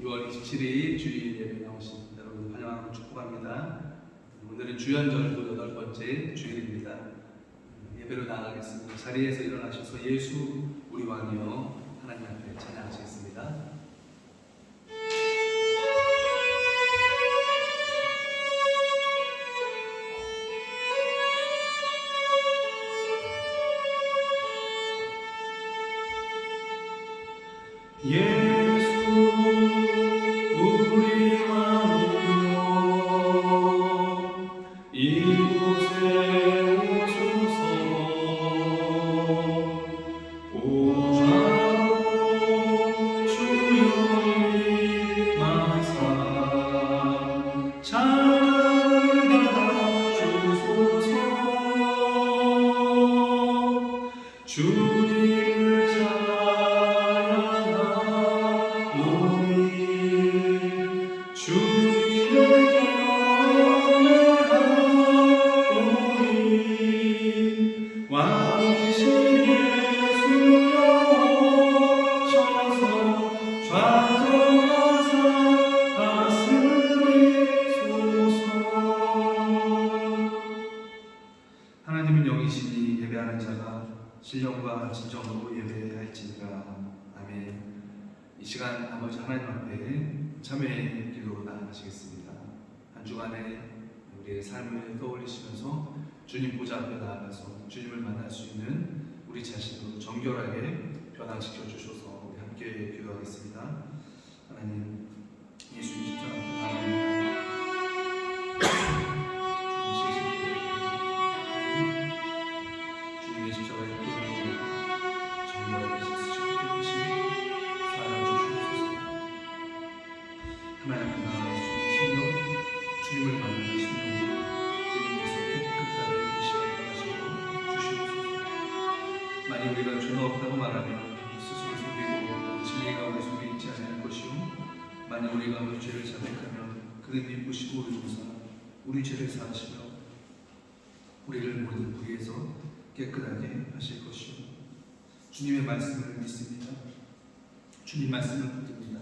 6월 27일 주일 예배 나오신 여러분 환영하고 축복합니다. 오늘은 주연절도 8번째 주일입니다. 예배로 나아가겠습니다. 자리에서 일어나셔서 예수 우리 왕이여 하나님 앞에 찬양하시겠습니다. 예수 우리 왕이여 이곳에 오소서 보좌로 주여 임하사 찬양을 받아 주소서 주님을 하나님은 영이시니 예배하는 자가 신령과 진정으로 예배할지니라. 아멘. 이 시간 아버지 하나님 앞에 참회의 기도로 나아가시겠습니다. 한 주간에 우리의 삶을 떠올리시면서 주님 보좌 앞에 나아가서 주님을 만날 수 있는 우리 자신을 정결하게 변화시켜 주셔서 우리 함께 기도하겠습니다. 하나님, 예수님 십자가 앞에 나아갑니다. 주님의 십자가의 피로 정결하게 씻으시고 사랑 주시옵소서. 하나님 앞에 나아가서 주님을 만나는 심령, 주님께서 깨끗하게 이 시간 변하시고 주시옵소서. 만약 우리가 죄가 없다고 말하면 스스로 속이고 진리가 우리 속에 있지 않을 것이요, 만약 우리가 우리 죄를 자백하면 그는 미쁘시고 의로사 우리 죄를 사하시며 우리를 모든 불의에서 깨끗하게 하실 것이요. 주님의 말씀을 믿습니다. 주님 말씀을 붙듭니다.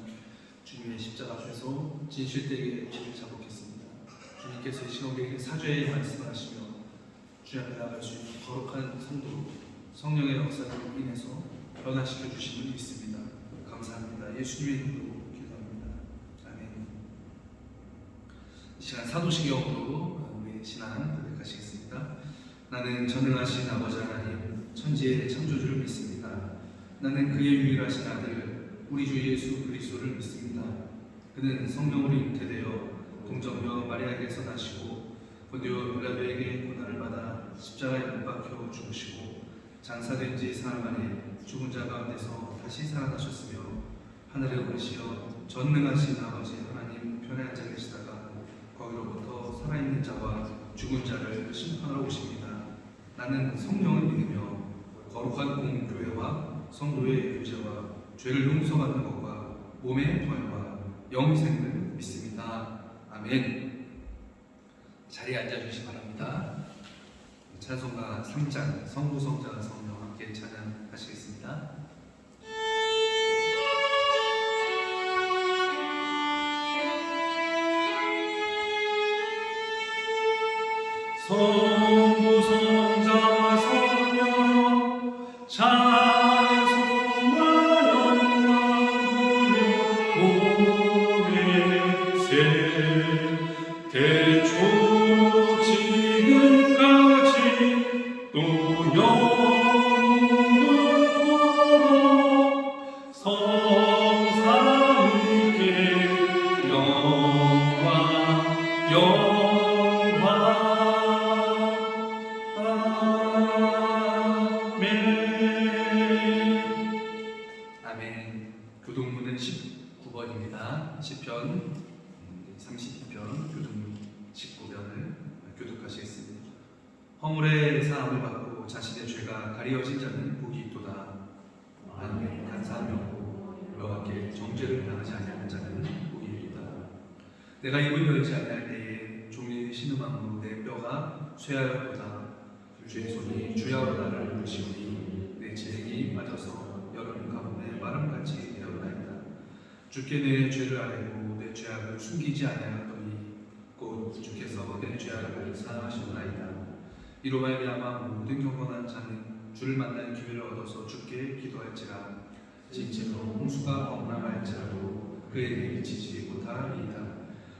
주님의 십자가 앞에서 진실되게 죄를 자복했습니다. 주님께서 이 시간 우리에게 사죄의 말씀을 하시며 주님 앞에 나갈 수 있는 거룩한 성도로 성령의 역사를 인해서 변화시켜 주심을 믿습니다. 감사합니다. 예수님의 이름으로 기도합니다. 아멘. 이 시간 사도신경으로 우리 신앙 고백하시겠습니다. 나는 전능하신 아버지 하나님, 천지의 창조주를 믿습니다. 나는 그의 유일하신 아들 우리 주 예수 그리스도를 믿습니다. 그는 성령으로 잉태되어 동정녀 마리아에게서 나시고 본디오 빌라도에게 고난을 받아 십자가에 못 박혀 죽으시고 장사된 지 사흘 만에 죽은 자 가운데서 다시 살아나셨으며 하늘에 오르시어 전능하신 아버지 하나님 편에 앉아 계시다가 거기로부터 살아있는 자와 죽은 자를 심판하러 오십니다. 나는 성령을 믿으며 거룩한 공교회와 성도의 교제와 죄를 용서받는 것과 몸의 부활과 영생을 믿습니다. 아멘. 자리에 앉아주시기 바랍니다. 찬송가 3장 성부성자 성령 함께 찬양하시겠습니다. 성부성자 성령 찬송과 영광 보내세 대초 지금까지 또 영원토록 성삼위께 영광 아멘. 교동문은 19번입니다. 시편 32편 교동문 19편을 교독하시겠습니다. 허물의 사함을 받고 자신의 죄가 가리어진 자는 복이 있도다. 하나님의 간사하며 여호와께 정죄를 당하지 아니하는 자는 복이 있도다. 내가 입을 열지 아니할 때에 종이 신음함으로 내 뼈가 쇠하였도다. 주의 손이 주야로 나를 부르시오니 내 진액이 빠져서 여름 가뭄에 마름같이 되었나이다. 주께 내 죄를 알고 내 죄악을 숨기지 아니하였더니 곧 주께서 내 죄악을 사하셨나이다. 이로 말미암아 모든 경건한 자는 주를 만날 기회를 얻어서 주께 기도할지라 진짜로 홍수가 범람할지라도 그에게 미치지 못하리이다.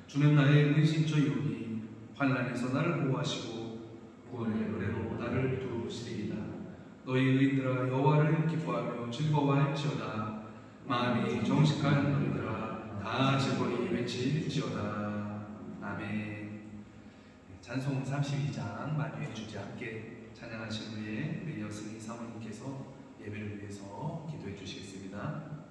주는 나의 은신처이오니 환난에서 나를 보호하시고 구원의 노래로 나를 도우시리이다. 너희 의인들아 여호와를 기뻐하며 즐거워할지어다. 마음이 정직한 너희들아 다 즐거이 외칠지어다. 아멘. 찬송 32장 만유의 주제 함께 찬양하신 후에 우리 여승희 사모님께서 예배를 위해서 기도해 주시겠습니다.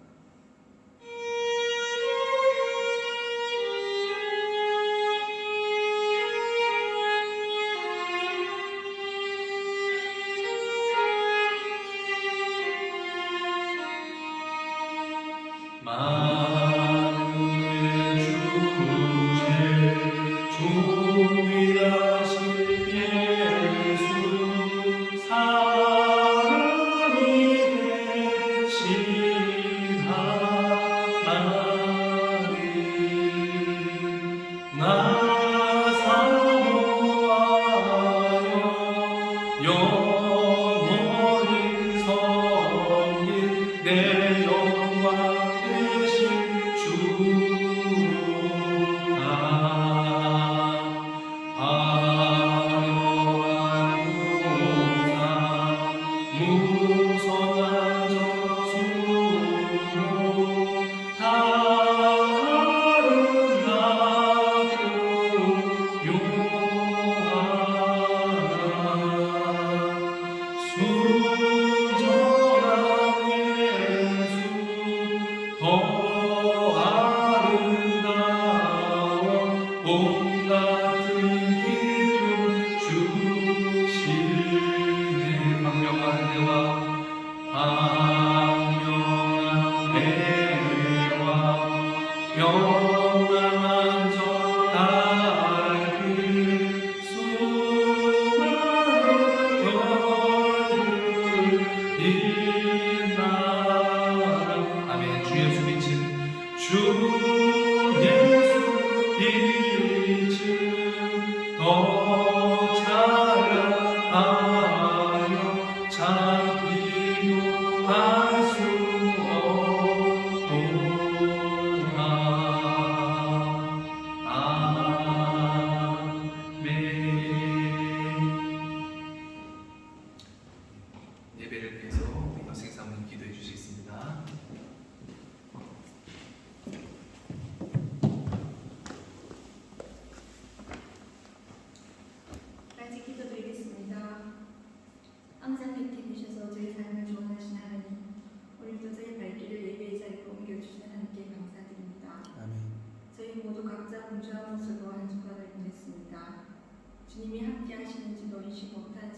주님이 함께 하시는지도 인식 못한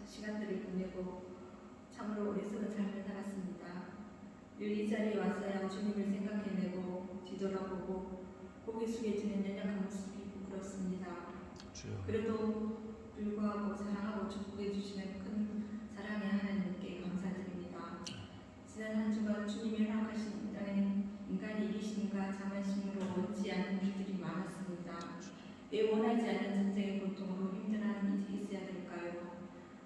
시간들을 보내고 참으로 어리석은 삶을 살았습니다. 늘 이 자리에 와서야 주님을 생각해내고 뒤돌아보고 고개 숙여지는 연약한 모습이 부끄럽습니다. 그래도 불구하고 사랑하고 축복해 주시는 큰 사랑의 하나님께 감사드립니다. 지난 한 주간 주님이 허락하신 이 땅에 인간의 이기심과 자만심으로 원치 않는 일들이 많았습니다. 왜 원하지 않는 전쟁의 고통으로 힘들어하는 일이 있어야 될까요?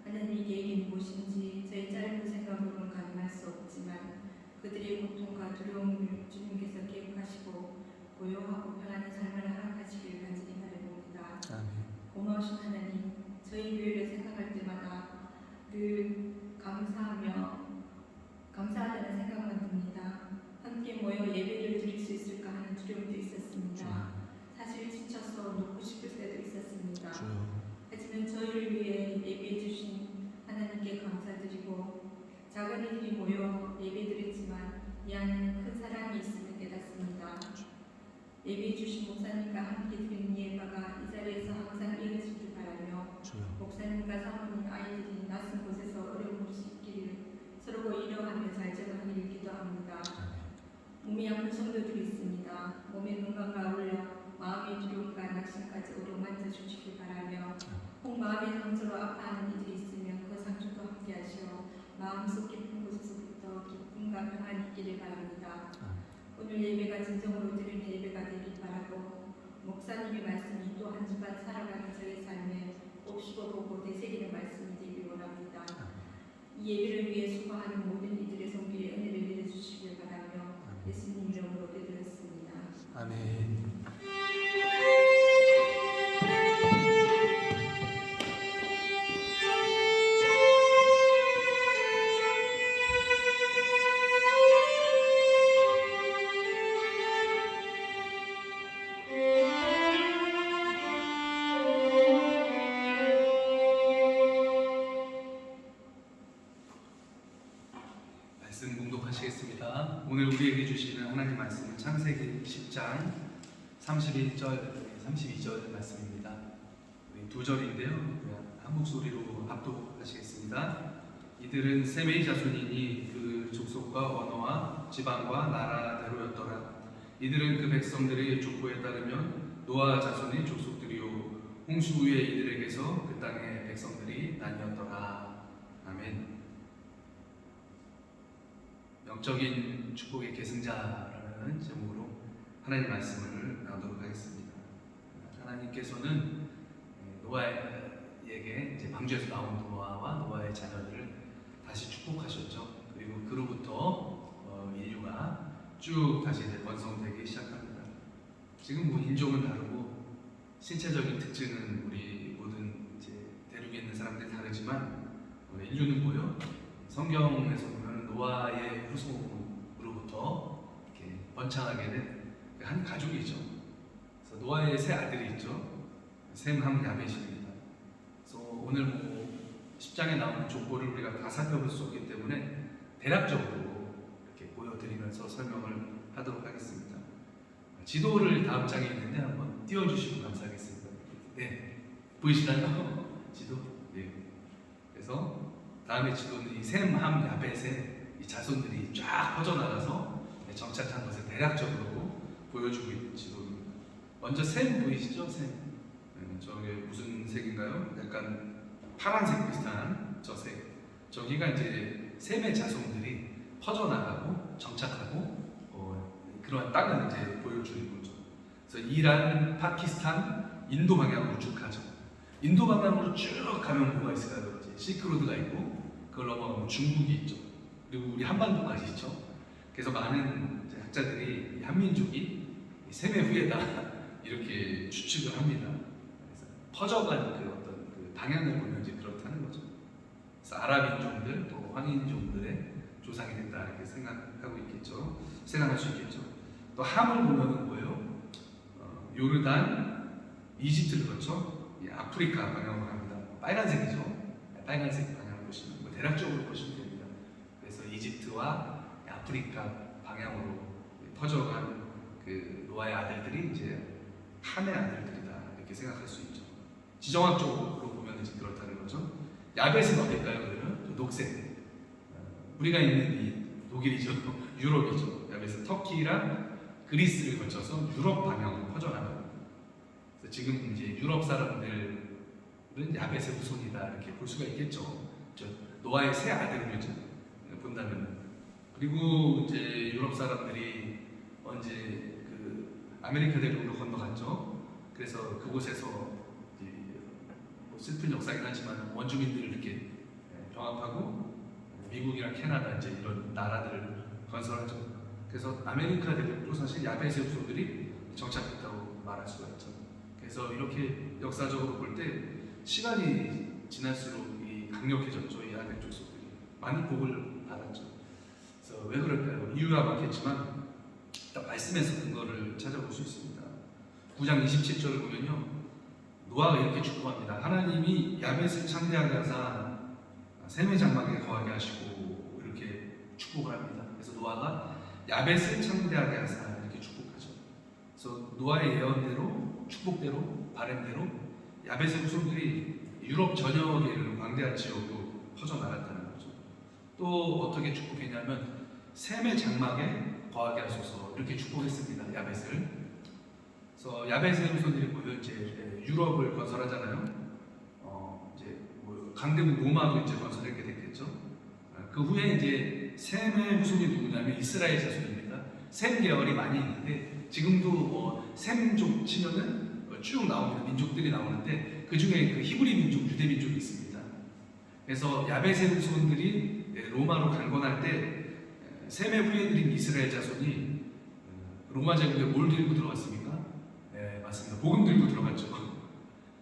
하나님의 계획이 무엇인지 저희 짧은 생각으로는 가늠할 수 없지만 그들의 고통과 두려움을 주님께서 기억하시고 고요하고 편안한 삶을 허락하시길 간절히 바라봅니다. 고마우신 하나님, 저희 교회를 생각할 때마다 늘 감사하다는 생각만 듭니다. 함께 모여 예배를 드릴 수 있을까 하는 두려움도 있었습니다. 사실 지쳐서 놓고 싶을 때도 있었습니다. 하지만 저희를 위해 예배해 주신 하나님께 감사드리고 작은 이들이 모여 예배드렸지만 이 안에는 큰 사랑이 있음을 깨닫습니다. 예배해 주신 목사님과 함께 드린 예배가 이 자리에서 항상 이어지길 바라며 목사님과 사모님 아이들이 낯선 곳에서 어려움 없이 있기를 서로 이러하며 잘 적응하기를 기도합니다. 몸이 아픈 성도들이 있습니다. 몸의 건강과 아울러 마음의 두려움과 낙심까지 어루만져 주시길 바라며 혹 마음의 상처로 아파하는 이들이 있으면 그 상처도 함께 하시어 마음속 깊은 곳에서부터 기쁨과 평안이 있기를 바랍니다. 오늘 예배가 진정으로 드리는 예배가 되길 바라고 목사님의 말씀이 또 한 주간 살아가는 저의 삶에 옵시고 보고 되새기는 말씀이 되길 원합니다. 이 예배를 위해 수고하는 모든 이들의 손길에 은혜를 내려주시길 바라며 예수님 이름으로 기도드렸습니다. 아멘. 말씀 공독하시겠습니다. 오늘 우리에게 주시는 하나님 말씀은 창세기 10장 31절, 32절 말씀입니다. 우리 두 절인데요. 한 목소리로 합독하시겠습니다. 이들은 셈의 자손이니 그 족속과 언어와 지방과 나라대로였더라. 이들은 그 백성들의 족보에 따르면 노아 자손의 족속들이요 홍수 후에 이들에게서 그 땅의 백성들이 나뉘었더라. 아멘. 영적인 축복의 계승자라는 제목으로 하나님 말씀을 나누도록 하겠습니다. 하나님께서는 노아에게 이제 방주에서 나온 노아와 노아의 자녀들을 다시 축복하셨죠. 그리고 그로부터 인류가 쭉 다시 이제 번성되기 시작합니다. 지금 뭐 인종은 다르고 신체적인 특징은 우리 모든 이제 대륙에 있는 사람들이 다르지만 인류는 뭐요? 성경에서 보면 노아의 후손으로부터 이렇게 번창하게 된 한 가족이죠. 그래서 노아의 세 아들이 있죠. 셈, 함, 야벳입니다. 그래서 오늘 뭐 10장에 나오는 족보를 우리가 다 살펴볼 수 없기 때문에 대략적으로 이렇게 보여드리면서 설명을 하도록 하겠습니다. 지도를 다음 장에 있는데 한번 띄워주시면 감사하겠습니다. 네, 보이시나요? 지도? 네. 그래서 다음에 지도는 이 셈, 함, 야벳의 이 자손들이 쫙 퍼져나가서 정착한 것을 대략적으로 보여주고 있는 지도입니다. 먼저 셈 보이시죠? 셈. 저게 무슨 색인가요? 약간 파란색 비슷한 저 색. 저기가 이제 셈의 자손들이 퍼져나가고 정착하고 그러한 땅을 이제 보여주는 거죠. 그래서 이란, 파키스탄, 인도 방향으로 쭉 가죠. 인도 방향으로 쭉 가면 뭐가 있을까요? 실크로드가 있고 그걸 넘어가면 중국이 있죠. 그리고 우리 한반도까지 있죠. 그래서 많은 학자들이 한민족이 셈의 후예다 이렇게 추측을 합니다. 그래서 퍼져간 그 어떤 그 방향을 보면 이제 그렇다는 거죠. 그래서 아랍 인종들 또 황인종들의 조상이 된다 이렇게 생각하고 있겠죠. 생각할 수 있겠죠. 또 함을 보면은 뭐예요? 요르단, 이집트를 거쳐 아프리카 방향으로 갑니다. 빨간색이죠. 빨간색 방향을 보시면 뭐 대략적으로 보시면 됩니다. 그래서 이집트와 아프리카 방향으로 퍼져간 그 노아의 아들들이 이제 함의 아들들이다 이렇게 생각할 수 있죠. 지정학적으로 보면 이제 그렇다는 거죠. 야벳은 어딜까요? 그러면 녹색. 우리가 있는 이 독일이죠, 유럽이죠. 야벳은 터키랑 그리스를 거쳐서 유럽 방향으로 퍼져나가요. 그래서 지금 이제 유럽 사람들은 야벳의 후손이다 이렇게 볼 수가 있겠죠. 노아의 세 아들을 이제 본다면. 그리고 이제 유럽 사람들이 언제 그 아메리카 대륙으로 건너갔죠. 그래서 그곳에서 뭐 슬픈 역사긴 하지만 원주민들을 이렇게 병합하고 미국이랑 캐나다 이제 이런 나라들을 건설하죠. 그래서 아메리카 대륙도 사실 야벳의 후손들이 정착했다고 말할 수가 있죠. 그래서 이렇게 역사적으로 볼 때 시간이 지날수록 이 강력해졌죠. 이 야벳 족속들이 많은 복을 받았죠. 그래서 왜 그럴까요? 이유가 많겠지만 일단 말씀에서 근거를 찾아볼 수 있습니다. 9장 27절을 보면요, 노아가 이렇게 축복합니다. 하나님이 야벳을 창대하게 하사 셈의 장막에 거하게 하시고 이렇게 축복을 합니다. 그래서 노아가 야벳을 창대하게 하사 이렇게 축복하죠. 그래서 노아의 예언대로 축복대로 바램대로 야벳의 후손들이 유럽 전역에 이르는 광대한 지역으로 퍼져나갔다는 거죠. 또 어떻게 축복했냐면 셈의 장막에 거하게 하소서 이렇게 축복했습니다. 야벳을. 그래서 야벳의 후손들이 뭐예요? 이제 유럽을 건설하잖아요. 이제 뭐 강대국 로마도 이제 건설하게 됐겠죠. 그 후에 이제 셈의 후손이 누구냐면 이스라엘 자손입니다. 셈 계열이 많이 있는데 지금도 셈족 치면은 쭉 나옵니다. 민족들이 나오는데 그 중에 그 히브리 민족, 유대 민족이 있습니다. 그래서 야베세 후손들이 로마로 강건할 때 셈의 후예들인 이스라엘 자손이 로마 제국에 뭘 들고 들어갔습니까? 네, 맞습니다. 복음 들고 들어갔죠.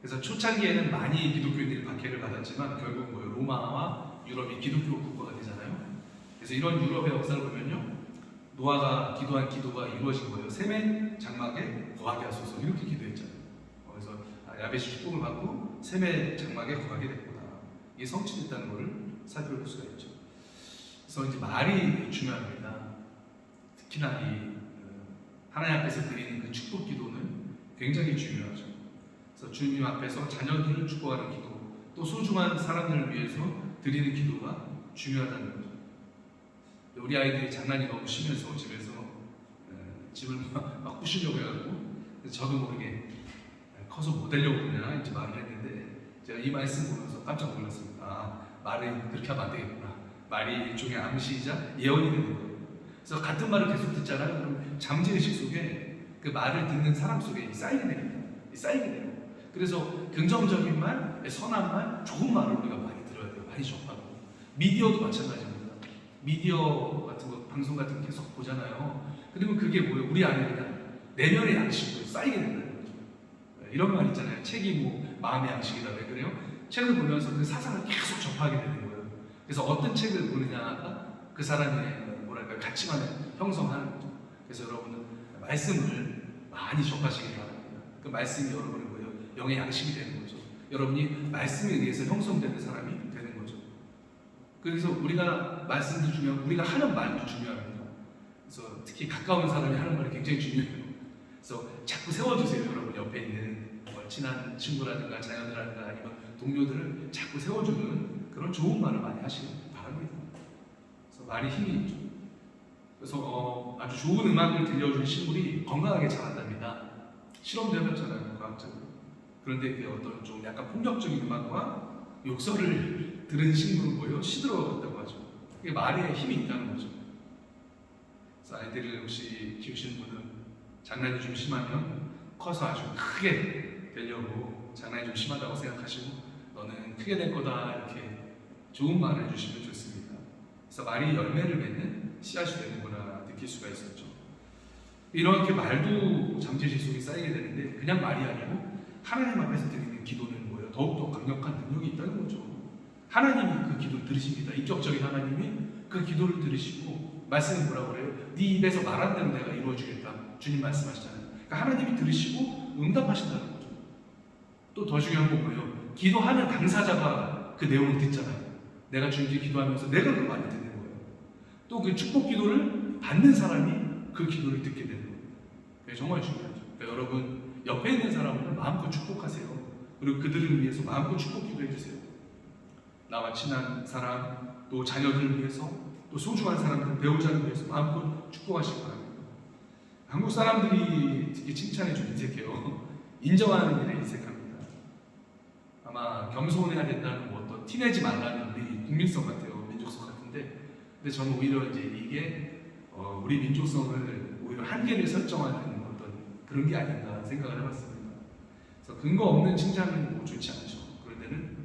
그래서 초창기에는 많이 기독교인들이 박해를 받았지만 결국 뭐예요? 로마와 유럽이 기독교 국가가 되잖아요. 그래서 이런 유럽의 역사를 보면요, 노아가 기도한 기도가 이루어진 거예요. 셈의 장막에 거하게 하소서 이렇게 기도했잖아요. 그래서 야베시 축복을 받고 셈의 장막에 거하게 됐구나. 이게 성취됐다는 것을 살펴볼 수가 있죠. 그래서 이제 말이 중요합니다. 특히나 이 하나님 앞에서 드리는 그 축복 기도는 굉장히 중요하죠. 그래서 주님 앞에서 자녀들을 축복하는 기도, 또 소중한 사람들을 위해서 드리는 기도가 중요하다는 거죠. 우리 아이들이 장난이 너무 심해서 집에서 집을 막 부시려고 해가지고 저도 모르게 커서 뭐 되려고 그러냐 이제 말을 했는데 제가 이 말씀 보면서 깜짝 놀랐습니다. 아, 말을 그렇게 하면 안 되겠구나. 말이 일종의 암시이자 예언이 되는 거예요. 그래서 같은 말을 계속 듣잖아요. 그럼 잠재의식 속에 그 말을 듣는 사람 속에 쌓이게 됩니다. 쌓이게 돼요. 그래서 긍정적인 말, 선한 말, 좋은 말을 우리가 많이 들어야 돼요. 많이 접하고. 미디어도 마찬가지입니다. 미디어 같은 거, 방송 같은 거 계속 보잖아요. 그러면 그게 뭐예요? 우리 안에 그냥 내면의 양식으로 쌓이게 된다는 거죠. 이런 말 있잖아요. 책이 뭐 마음의 양식이다. 왜 그래요? 책을 보면서 그 사상을 계속 접하게 되는 거예요. 그래서 어떤 책을 보느냐가 그 사람의 뭐랄까 가치관을 형성하는 거죠. 그래서 여러분은 말씀을 많이 접하시기 바랍니다. 그 말씀이 여러분의 뭐예요? 영의 양식이 되는 거죠. 여러분이 말씀에 의해서 형성되는 사람이 되는 거죠. 그래서 우리가 말씀도 중요하고 우리가 하는 말도 중요합니다. 그래서 특히 가까운 사람이 하는 말이 굉장히 중요해요. 그래서 자꾸 세워주세요. 여러분 옆에 있는 친한 친구라든가 자녀들라든가 아니면 동료들을 자꾸 세워주는 그런 좋은 말을 많이 하시기 바랍니다. 그래서 말이 힘이 있죠. 그래서 아주 좋은 음악을 들려준 식물이 건강하게 자란답니다. 실험도 해봤잖아요, 과학적으로. 그런데 그 어떤 좀 약간 폭력적인 음악과 욕설을 들은 식물은 뭐예요? 시들어갔다고 하죠. 그게 말에 힘이 있다는 거죠. 그래서 아이들을 혹시 키우시는 분은 장난이 좀 심하면 커서 아주 크게 되려고 장난이 좀 심하다고 생각하시고 너는 크게 될 거다 이렇게 좋은 말을 해주시면 좋습니다. 그래서 말이 열매를 맺는 씨앗이 되는구나 느낄 수가 있었죠. 이렇게 말도 잠재의식 속에 쌓이게 되는데 그냥 말이 아니고 하나님 앞에서 드리는 기도는 뭐예요? 더욱더 강력한 능력이 있다는 거죠. 하나님이 그 기도를 들으십니다. 인격적인 하나님이 그 기도를 들으시고 말씀이 뭐라고 그래요? 네 입에서 말한 대로 내가 이루어주겠다. 주님 말씀하시잖아요. 그러니까 하나님이 들으시고 응답하신다는 거죠. 또 더 중요한 건 뭐예요? 기도하는 당사자가 그 내용을 듣잖아요. 내가 주님께 기도하면서 내가 그 말을 듣는 거예요. 또 그 축복 기도를 받는 사람이 그 기도를 듣게 되는 거예요. 그게 정말 중요하죠. 그러니까 여러분 옆에 있는 사람을 마음껏 축복하세요. 그리고 그들을 위해서 마음껏 축복 기도해 주세요. 나와 친한 사람, 또 자녀들을 위해서, 또 소중한 사람들, 배우자를 위해서 마음껏 축복하시기 바랍니다. 한국 사람들이 특히 칭찬에 좀 인색해요. 인정하는 일에 인색합니다. 아마 겸손해야 된다는 뭐 어떤 티내지 말라는 우리 국민성 같아요. 민족성 같은데, 근데 저는 오히려 이제 이게 우리 민족성을 오히려 한계를 설정하는 어떤 그런 게 아닌가 생각을 해봤습니다. 그래서 근거 없는 칭찬은 뭐 좋지 않죠. 그런 데는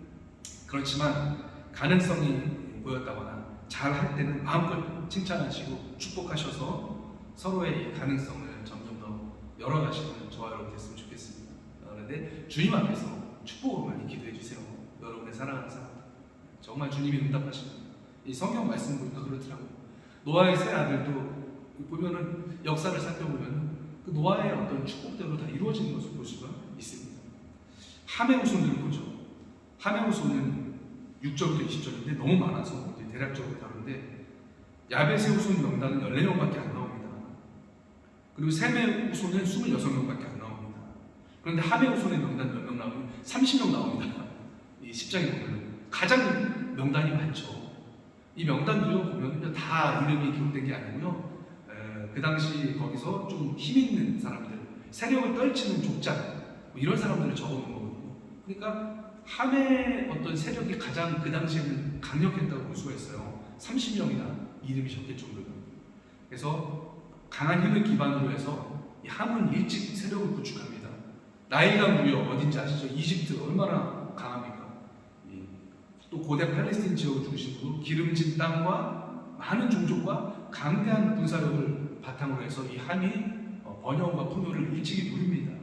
그렇지만 가능성이 보였다거나 잘 할 때는 마음껏 칭찬하시고 축복하셔서 서로의 가능성을 점점 더 열어가시는 저와 여러분 됐으면 좋겠습니다. 그런데 주님 앞에서 축복으로 많이 기도해 주세요. 여러분의 사랑하는 사람 정말 주님이 응답하십니다. 이 성경 말씀 보니까 그렇더라고요. 노아의 세 아들도 보면은 역사를 살펴보면 그 노아의 어떤 축복대로 다 이루어지는 것을 볼 수가 있습니다. 함의 후손들을 보죠. 함의 후손은 6절부터 20절인데 너무 많아서 이제 대략적으로 다른데 야벳의 후손 명단은 14명밖에 안 나옵니다. 그리고 셈의 후손은 26명밖에 안 나옵니다. 그런데 함의 후손의 명단 몇 명 나오면 30명 나옵니다. 이 10장에 보면 가장 명단이 많죠. 이 명단도요 보면 다 이름이 기록된 게 아니고요. 그 당시 거기서 좀 힘 있는 사람들, 세력을 떨치는 족장 뭐 이런 사람들을 적어놓은 거거든요. 그러니까 함의 어떤 세력이 가장 그 당시에는 강력했다고 볼 수가 있어요. 30명이나 이름이 적힐 정도로. 그래서 강한 힘을 기반으로 해서 이 함은 일찍 세력을 구축합니다. 나일강 무역 어딘지 아시죠? 이집트 얼마나 강합니까? 또 고대 팔레스틴 지역을 중심으로 기름진 땅과 많은 종족과 강대한 군사력을 바탕으로 해서 이 함이 번영과 풍요를 일찍이 누립니다.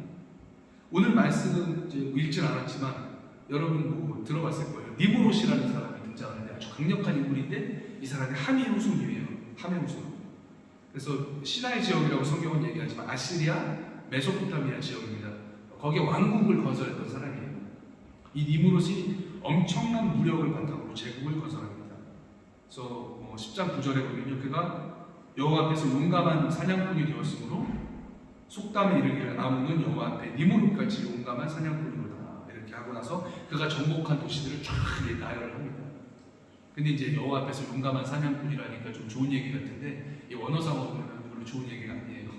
오늘 말씀은 이제 읽진 않았지만 여러분 뭐 들어봤을 거예요. 니무롯이라는 사람이 등장하는데 아주 강력한 인물인데 이 사람이 함의 후손이에요. 함의 후손. 그래서 시나이 지역이라고 성경은 얘기하지만 아시리아, 메소포타미아 지역입니다. 거기에 왕국을 건설했던 사람이에요. 이 니무롯이 엄청난 무력을 바탕으로 제국을 건설합니다. 그래서 10장 9절에 보면요, 그가 여호와 앞에서 용감한 사냥꾼이 되었으므로 속담에 이르기를 나무는 여호와 앞에 니무롯같이 용감한 사냥꾼이로다. 이렇게 하고 나서 그가 정복한 도시들을 쫙 나열을 합니다. 근데 이제 여호와 앞에서 용감한 사냥꾼이라니까 좀 좋은 얘기 같은데 이 원어상으로 보면 별로 좋은 얘기가 아니에요.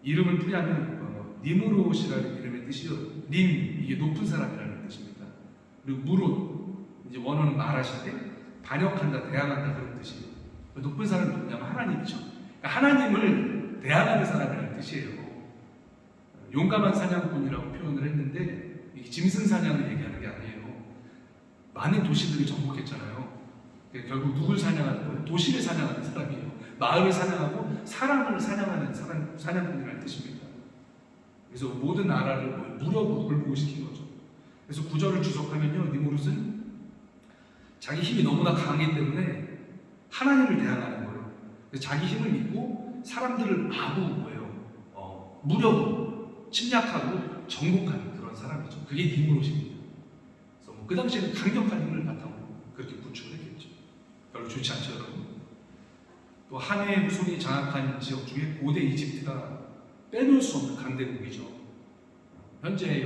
이름을 풀이하면 니무롯이라는 이름의 뜻이요, 님 이게 높은 사람이라는 뜻입니다. 그리고 무롯 이제 원어는 말하실 때 반역한다, 대항한다 그런 뜻이에요. 높은 사람이 누구냐면 하나님이죠. 그러니까 하나님을 대항하는 사람이라는 뜻이에요. 용감한 사냥꾼이라고 표현을 했는데 이게 짐승 사냥을 얘기하는 게 아니에요. 많은 도시들이 정복했잖아요. 결국 누굴 사냥하는 거예요? 도시를 사냥하는 사람이에요. 마을을 사냥하고 사람을 사냥하는 사냥꾼이라는 뜻입니다. 그래서 모든 나라를 무력으로 굴복시킨 거죠. 그래서 구절을 주석하면요, 니무롯은 자기 힘이 너무나 강하기 때문에 하나님을 대항하는 거예요. 자기 힘을 믿고 사람들을 마구 무력으로 침략하고 정복하는 그런 사람이죠. 그게 니무롯입니다. 그래서 그 당시에는 강력한 힘을 바탕으로 그렇게 구축을 했겠죠. 별로 좋지 않죠, 여러분. 또 함의 후손이 장악한 지역 중에 고대 이집트가 빼놓을 수 없는 강대국이죠. 현재의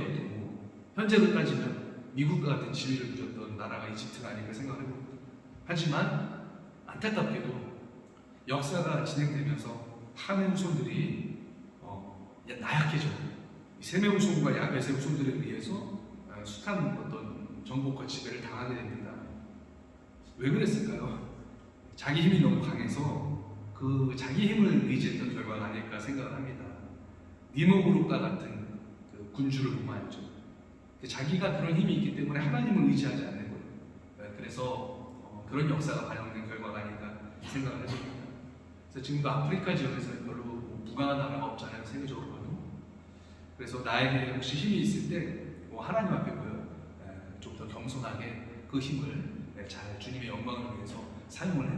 현재로 따지면 미국과 같은 지위를 누렸던 나라가 이집트가 아닐까 생각해봅니다. 하지만 안타깝게도 역사가 진행되면서 함의 후손들이 나약해져요. 셈의 후손과 야벳의 후손들에 의해서 숱한 어떤 정복과 지배를 당하게 됩니다. 왜 그랬을까요? 자기 힘이 너무 강해서 그 자기 힘을 의지했던 결과가 아닐까 생각을 합니다. 니무롯과 같은 그 군주를 무마했죠. 자기가 그런 힘이 있기 때문에 하나님을 의지하지 않는 거예요. 그래서 그런 역사가 반영된 결과가 아닐까 생각을 해봅니다. 그래서 지금도 아프리카 지역에서는 별로 무강한 나라가 없잖아요, 세계적으로 봐도. 그래서 나에게 혹시 힘이 있을 때 하나님 앞에 좀 더 겸손하게 그 힘을 잘 주님의 영광을 위해서 사용을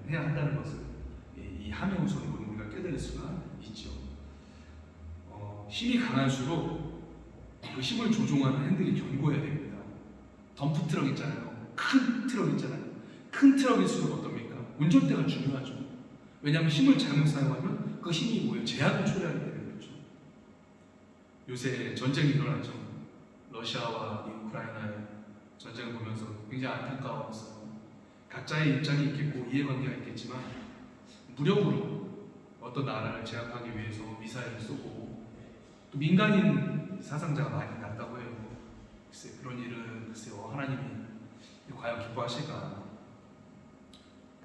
해야 한다는 것을 이 함의 후손으로 우리가 깨달을 수가 있죠. 힘이 강할수록 그 힘을 조종하는 핸들이 견고해야 됩니다. 덤프트럭 있잖아요. 큰 트럭 있잖아요. 큰 트럭일수록 어떻습니까? 운전대가 중요하죠. 왜냐하면 힘을 잘못 사용하면 그 힘이 뭐예요? 제약을 초래하게 되는 거죠. 요새 전쟁이 일어나죠. 러시아와 우크라이나의 전쟁을 보면서 굉장히 안타까웠어요. 각자의 입장이 있겠고 이해관계가 있겠지만 무력으로 어떤 나라를 제압하기 위해서 미사일을 쏘고 또 민간인 사상자가 많이 났다고 해요. 글쎄 그런 일은 글쎄요, 하나님이 과연 기뻐하실까?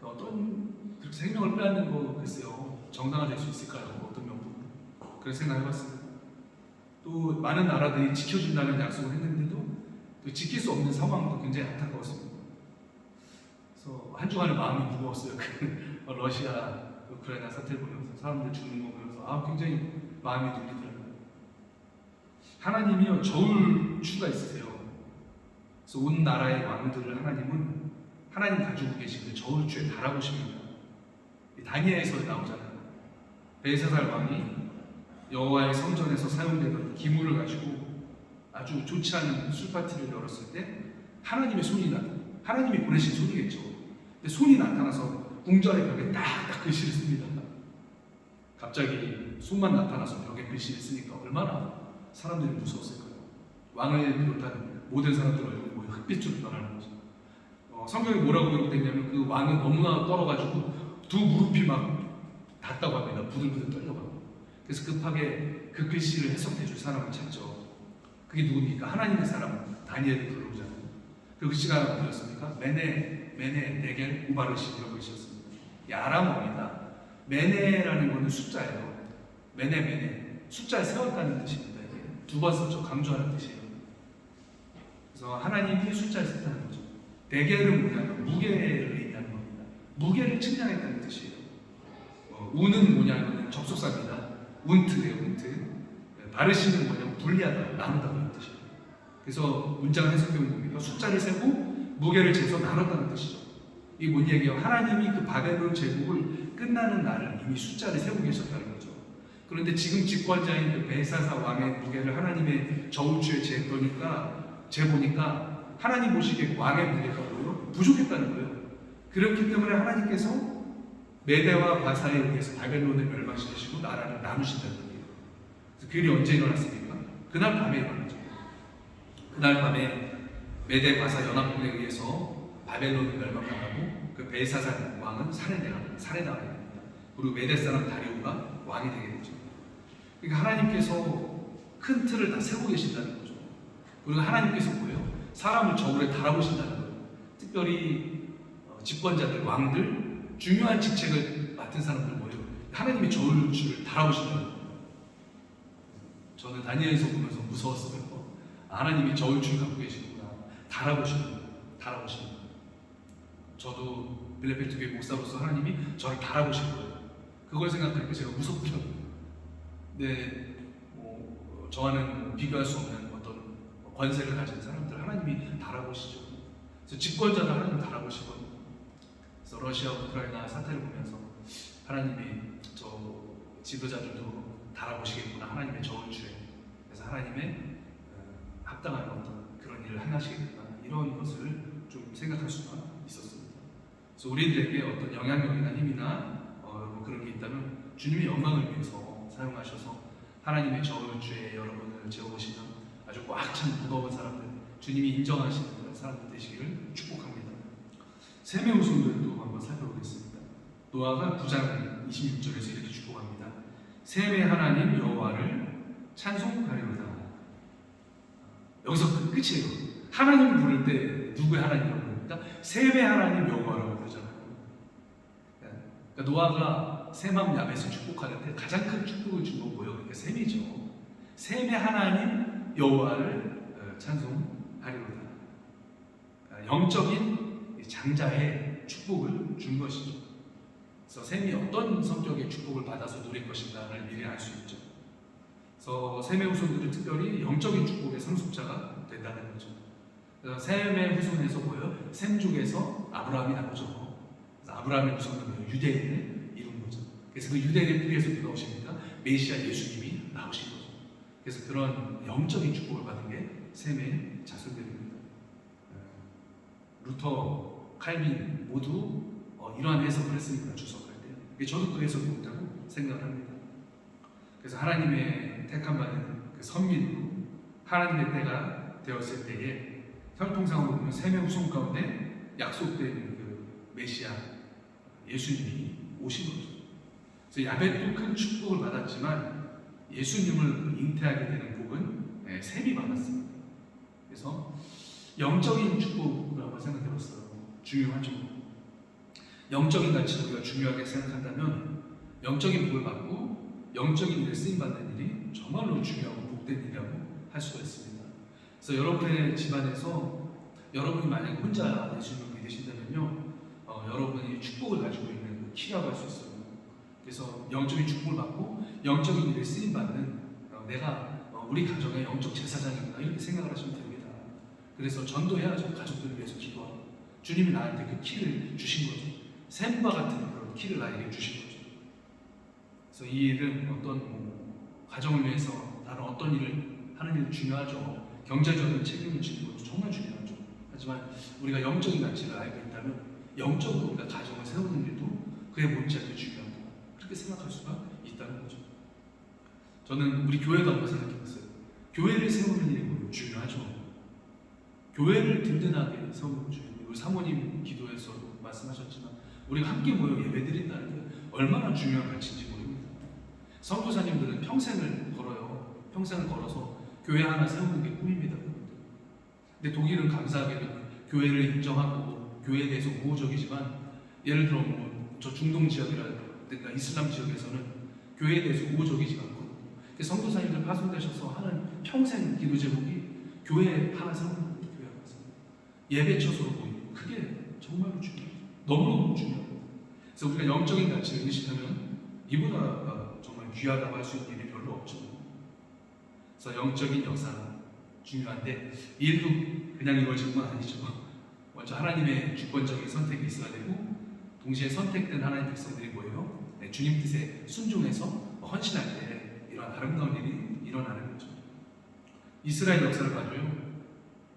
어떤 그렇게 생명을 빼앗는 거 글쎄요, 정당화될 수 있을까요? 어떤 명분? 그런 생각해봤습니다. 또 많은 나라들이 지켜준다는 약속을 했는데도 또 지킬 수 없는 상황도 굉장히 안타까웠습니다. 그래서 한 주간의 마음이 무거웠어요. 러시아, 우크라이나 사태를 보면서 사람들 죽는 거 보면서 굉장히 마음이 눌리더라고요. 하나님이요, 저울추가 있으세요. 그래서 온 나라의 왕들을 하나님은 하나님 가지고 계신 그 저울추에 달아보십니다. 다니엘에서 나오잖아요. 벨사살 왕이 여호와의 성전에서 사용되던 기물을 가지고 아주 좋지 않은 술파티를 열었을 때 하나님의 손이 하나님이 보내신 손이겠죠. 근데 손이 나타나서 궁전의 벽에 딱딱 글씨를 씁니다. 갑자기 손만 나타나서 벽에 글씨를 쓰니까 얼마나 사람들이 무서웠을까요? 왕을 비롯한 모든 사람들 얼굴이 뭐 흑빛으로 변하는 거죠. 성경에 뭐라고 기록되냐면 그 왕은 너무나 떨어가지고 두 무릎이 막 닿다고 합니다. 부들부들 떨려가고. 그래서 급하게 그 글씨를 해석해 줄 사람을 찾죠. 그게 누굽니까? 하나님의 사람 다니엘을 불러오잖아요. 그 글씨가 뭐였습니까? 메네, 네겔, 우바르시 이런 글씨였습니다. 이 아람어입니다. 메네라는 것은 숫자예요. 메네. 숫자를 세웠다는 뜻입니다. 이게 두 번 썼죠. 강조하는 뜻이에요. 그래서 하나님이 숫자를 셌다는 거죠. 대개는 뭐냐면 무게를 얘기하는 겁니다. 무게를 측량했다는 뜻이에요. 우는 뭐냐면 접속사입니다. 운트예요. 운트. 바르시는 뭐냐면 분리하다, 나눈다는 뜻이에요. 그래서 문장을 해석해보면 뭡니까? 숫자를 세고 무게를 재서 나눴다는 뜻이죠. 이게 뭔 얘기예요? 하나님이 그 바벨론 제국을 끝나는 날을 이미 숫자를 세우고 계셨다는 거죠. 그런데 지금 집권자인 그 벨사사 왕의 무게를 하나님의 저울추에 재보니까 하나님 보시기에 왕의 무게가 뭐예요? 부족했다는 거예요. 그렇기 때문에 하나님께서 메대와 바사에 의해서 바벨론을 멸망시키시고 나라를 나누신다는 거예요. 그래서 그 일이 언제 일어났습니까? 그날 밤에 일어났죠. 그날 밤에 메대 바사 연합군에 의해서 바벨론을 멸망당하고 그 벨사살 왕은 살해당하게 됩니다. 그리고 메대 사람 다리오가 왕이 되게 되죠. 그러니까 하나님께서 큰 틀을 다 세우고 계신다는 거죠. 그리고 하나님께서 뭐예요? 사람을 저울에 달아보신다는 거예요. 특별히 집권자들, 왕들, 중요한 직책을 맡은 사람들 뭐예요? 하나님이 저울추를 달아보신다는 거예요. 저는 다니엘서 보면서 무서웠어요. 하나님이 저울추를 갖고 계시구나. 달아보시는 거예요. 저도 빌레필드 교회 목사로서 하나님이 저를 달아보신 거예요. 그걸 생각하니까 제가 무섭더라고요. 근데 저와는 비교할 수 없는 어떤 권세를 가진 사람들 하나님이 달아보시죠. 그래서 집권자를 하나님 달아보시거든요. 그래서 러시아, 우크라이나 사태를 보면서 하나님이 저 지도자들도 달아보시겠구나. 하나님의 저울추에. 그래서 하나님의 합당한 어떤 그런 일을 행하시겠구나. 이런 것을 좀 생각할 수가 있었습니다. 그래서 우리들에게 어떤 영향력이나 힘이나 그런 게 있다면 주님의 영광을 위해서 사용하셔서 하나님의 저울추에 여러분을 재워보시는 아주 꽉 찬 무거운 사람들, 주님이 인정하시는 그런 사람들 되시기를 축복합니다. 셈의 후손들도 한번 살펴보겠습니다. 노아가 9장 26절에서 이렇게 축복합니다. 셈의 하나님 여호와를 찬송하리로다. 여기서 끝이에요. 하나님을 부를 때 누구의 하나님이라고 부릅니까? 셈의 하나님 여호와라고 부르잖아요. 그러니까 노아가 셈함 야벳을 축복하는데 가장 큰 축복을 준 건 뭐예요? 그러니까 셈이죠. 셈의 하나님 여호와를 찬송하리로다. 그러니까 영적인 장자의 축복을 준 것이죠. 그래서 셈이 어떤 성격의 축복을 받아서 누릴 것인가를 미리 알 수 있죠. 그래서 셈의 후손들은 특별히 영적인 축복의 상속자가 된다는 거죠. 그래서 셈의 후손에서 뭐예요? 셈족에서 아브라함이 나오죠. 그래서 아브라함의 후손은 유대인을 이룬 거죠. 그래서 그 유대인의 뿌리에서 누가 오십니까? 메시아 예수님이 나오신 거죠. 그래서 그런 영적인 축복을 받은 게 셈의 자손들입니다. 루터, 칼빈 모두 이러한 해석을 했습니다. 주석할 때. 저도 그 해석이 옳다고 생각을 합니다. 그래서 하나님의 택함 받은 그 선민으로 하나님의 때가 되었을 때에 혈통상으로 보면 셈의 후손 가운데 약속된 그 메시아 예수님이 오신 거죠. 그래서 야벳도 큰 축복을 받았지만 예수님을 잉태하게 되는 복은 셈이 받았습니다. 그래서 영적인 축복을 한번 생각해봤어요. 중요하죠. 영적인 가치를 우리가 중요하게 생각한다면 영적인 복을 받고 영적인 일에 쓰임받는 일이 정말로 중요하고 복된 일이라고 할 수가 있습니다. 그래서 여러분의 집안에서 여러분이 만약에 혼자 예수님을 믿으신다면요, 여러분이 축복을 가지고 있는 그 키라고 할 수 있어요. 그래서 영적인 축복을 받고 영적인 일에 쓰임받는 내가 우리 가정의 영적 제사장이구나 이렇게 생각을 하시면 됩니다. 그래서 전도해야죠. 가족들을 위해서 기도하고 주님이 나한테 그 키를 주신 거죠. 샘과 같은 그런 키를 나에게 주신 거죠. 그래서 이 일은 어떤 가정을 위해서 다른 어떤 일을 하는 일은 중요하죠. 경제적인 책임을 지는 것도 정말 중요하죠. 하지만 우리가 영적인 가치를 알고 있다면 영적으로 우리가 가정을 세우는 일도 그에 못지않게 중요하다. 그렇게 생각할 수가 있다는 거죠. 저는 우리 교회도 한번 생각해봤어요. 교회를 세우는 일이 뭐예요? 중요하죠. 교회를 든든하게 세우는 거 중요해요. 우리 사모님 기도에서도 말씀하셨지만 우리가 함께 모여 예배드린다는 게 얼마나 중요한 가치인지 모릅니다. 선교사님들은 평생을 걸어요. 평생을 걸어서 교회 하나 세우는 게 꿈입니다. 근데 독일은 감사하게도 교회를 인정하고 교회에 대해서 우호적이지만 예를 들어 저 중동 지역이라 그러니까 이슬람 지역에서는 교회에 대해서 우호적이지 않고 성도사님들 파송되셔서 하는 평생 기도 제목이 교회 하나 세우는 거예요. 교회 하나 세우는 예배 처소로 보이고 그게 정말로 중요해요. 너무너무 중요합니다. 그래서 우리가 영적인 가치를 의식하면 이보다 정말 귀하다고 할 수 있는 일이 별로 없죠. 그래서 영적인 역사는 중요한데 이 일도 그냥 이루어지는 건 아니죠. 먼저 하나님의 주권적인 선택이 있어야 되고 동시에 선택된 하나님의 백성들이 뭐예요? 네, 주님 뜻에 순종해서 헌신할 때 이런 아름다운 일이 일어나는 거죠. 이스라엘 역사를 봐도요.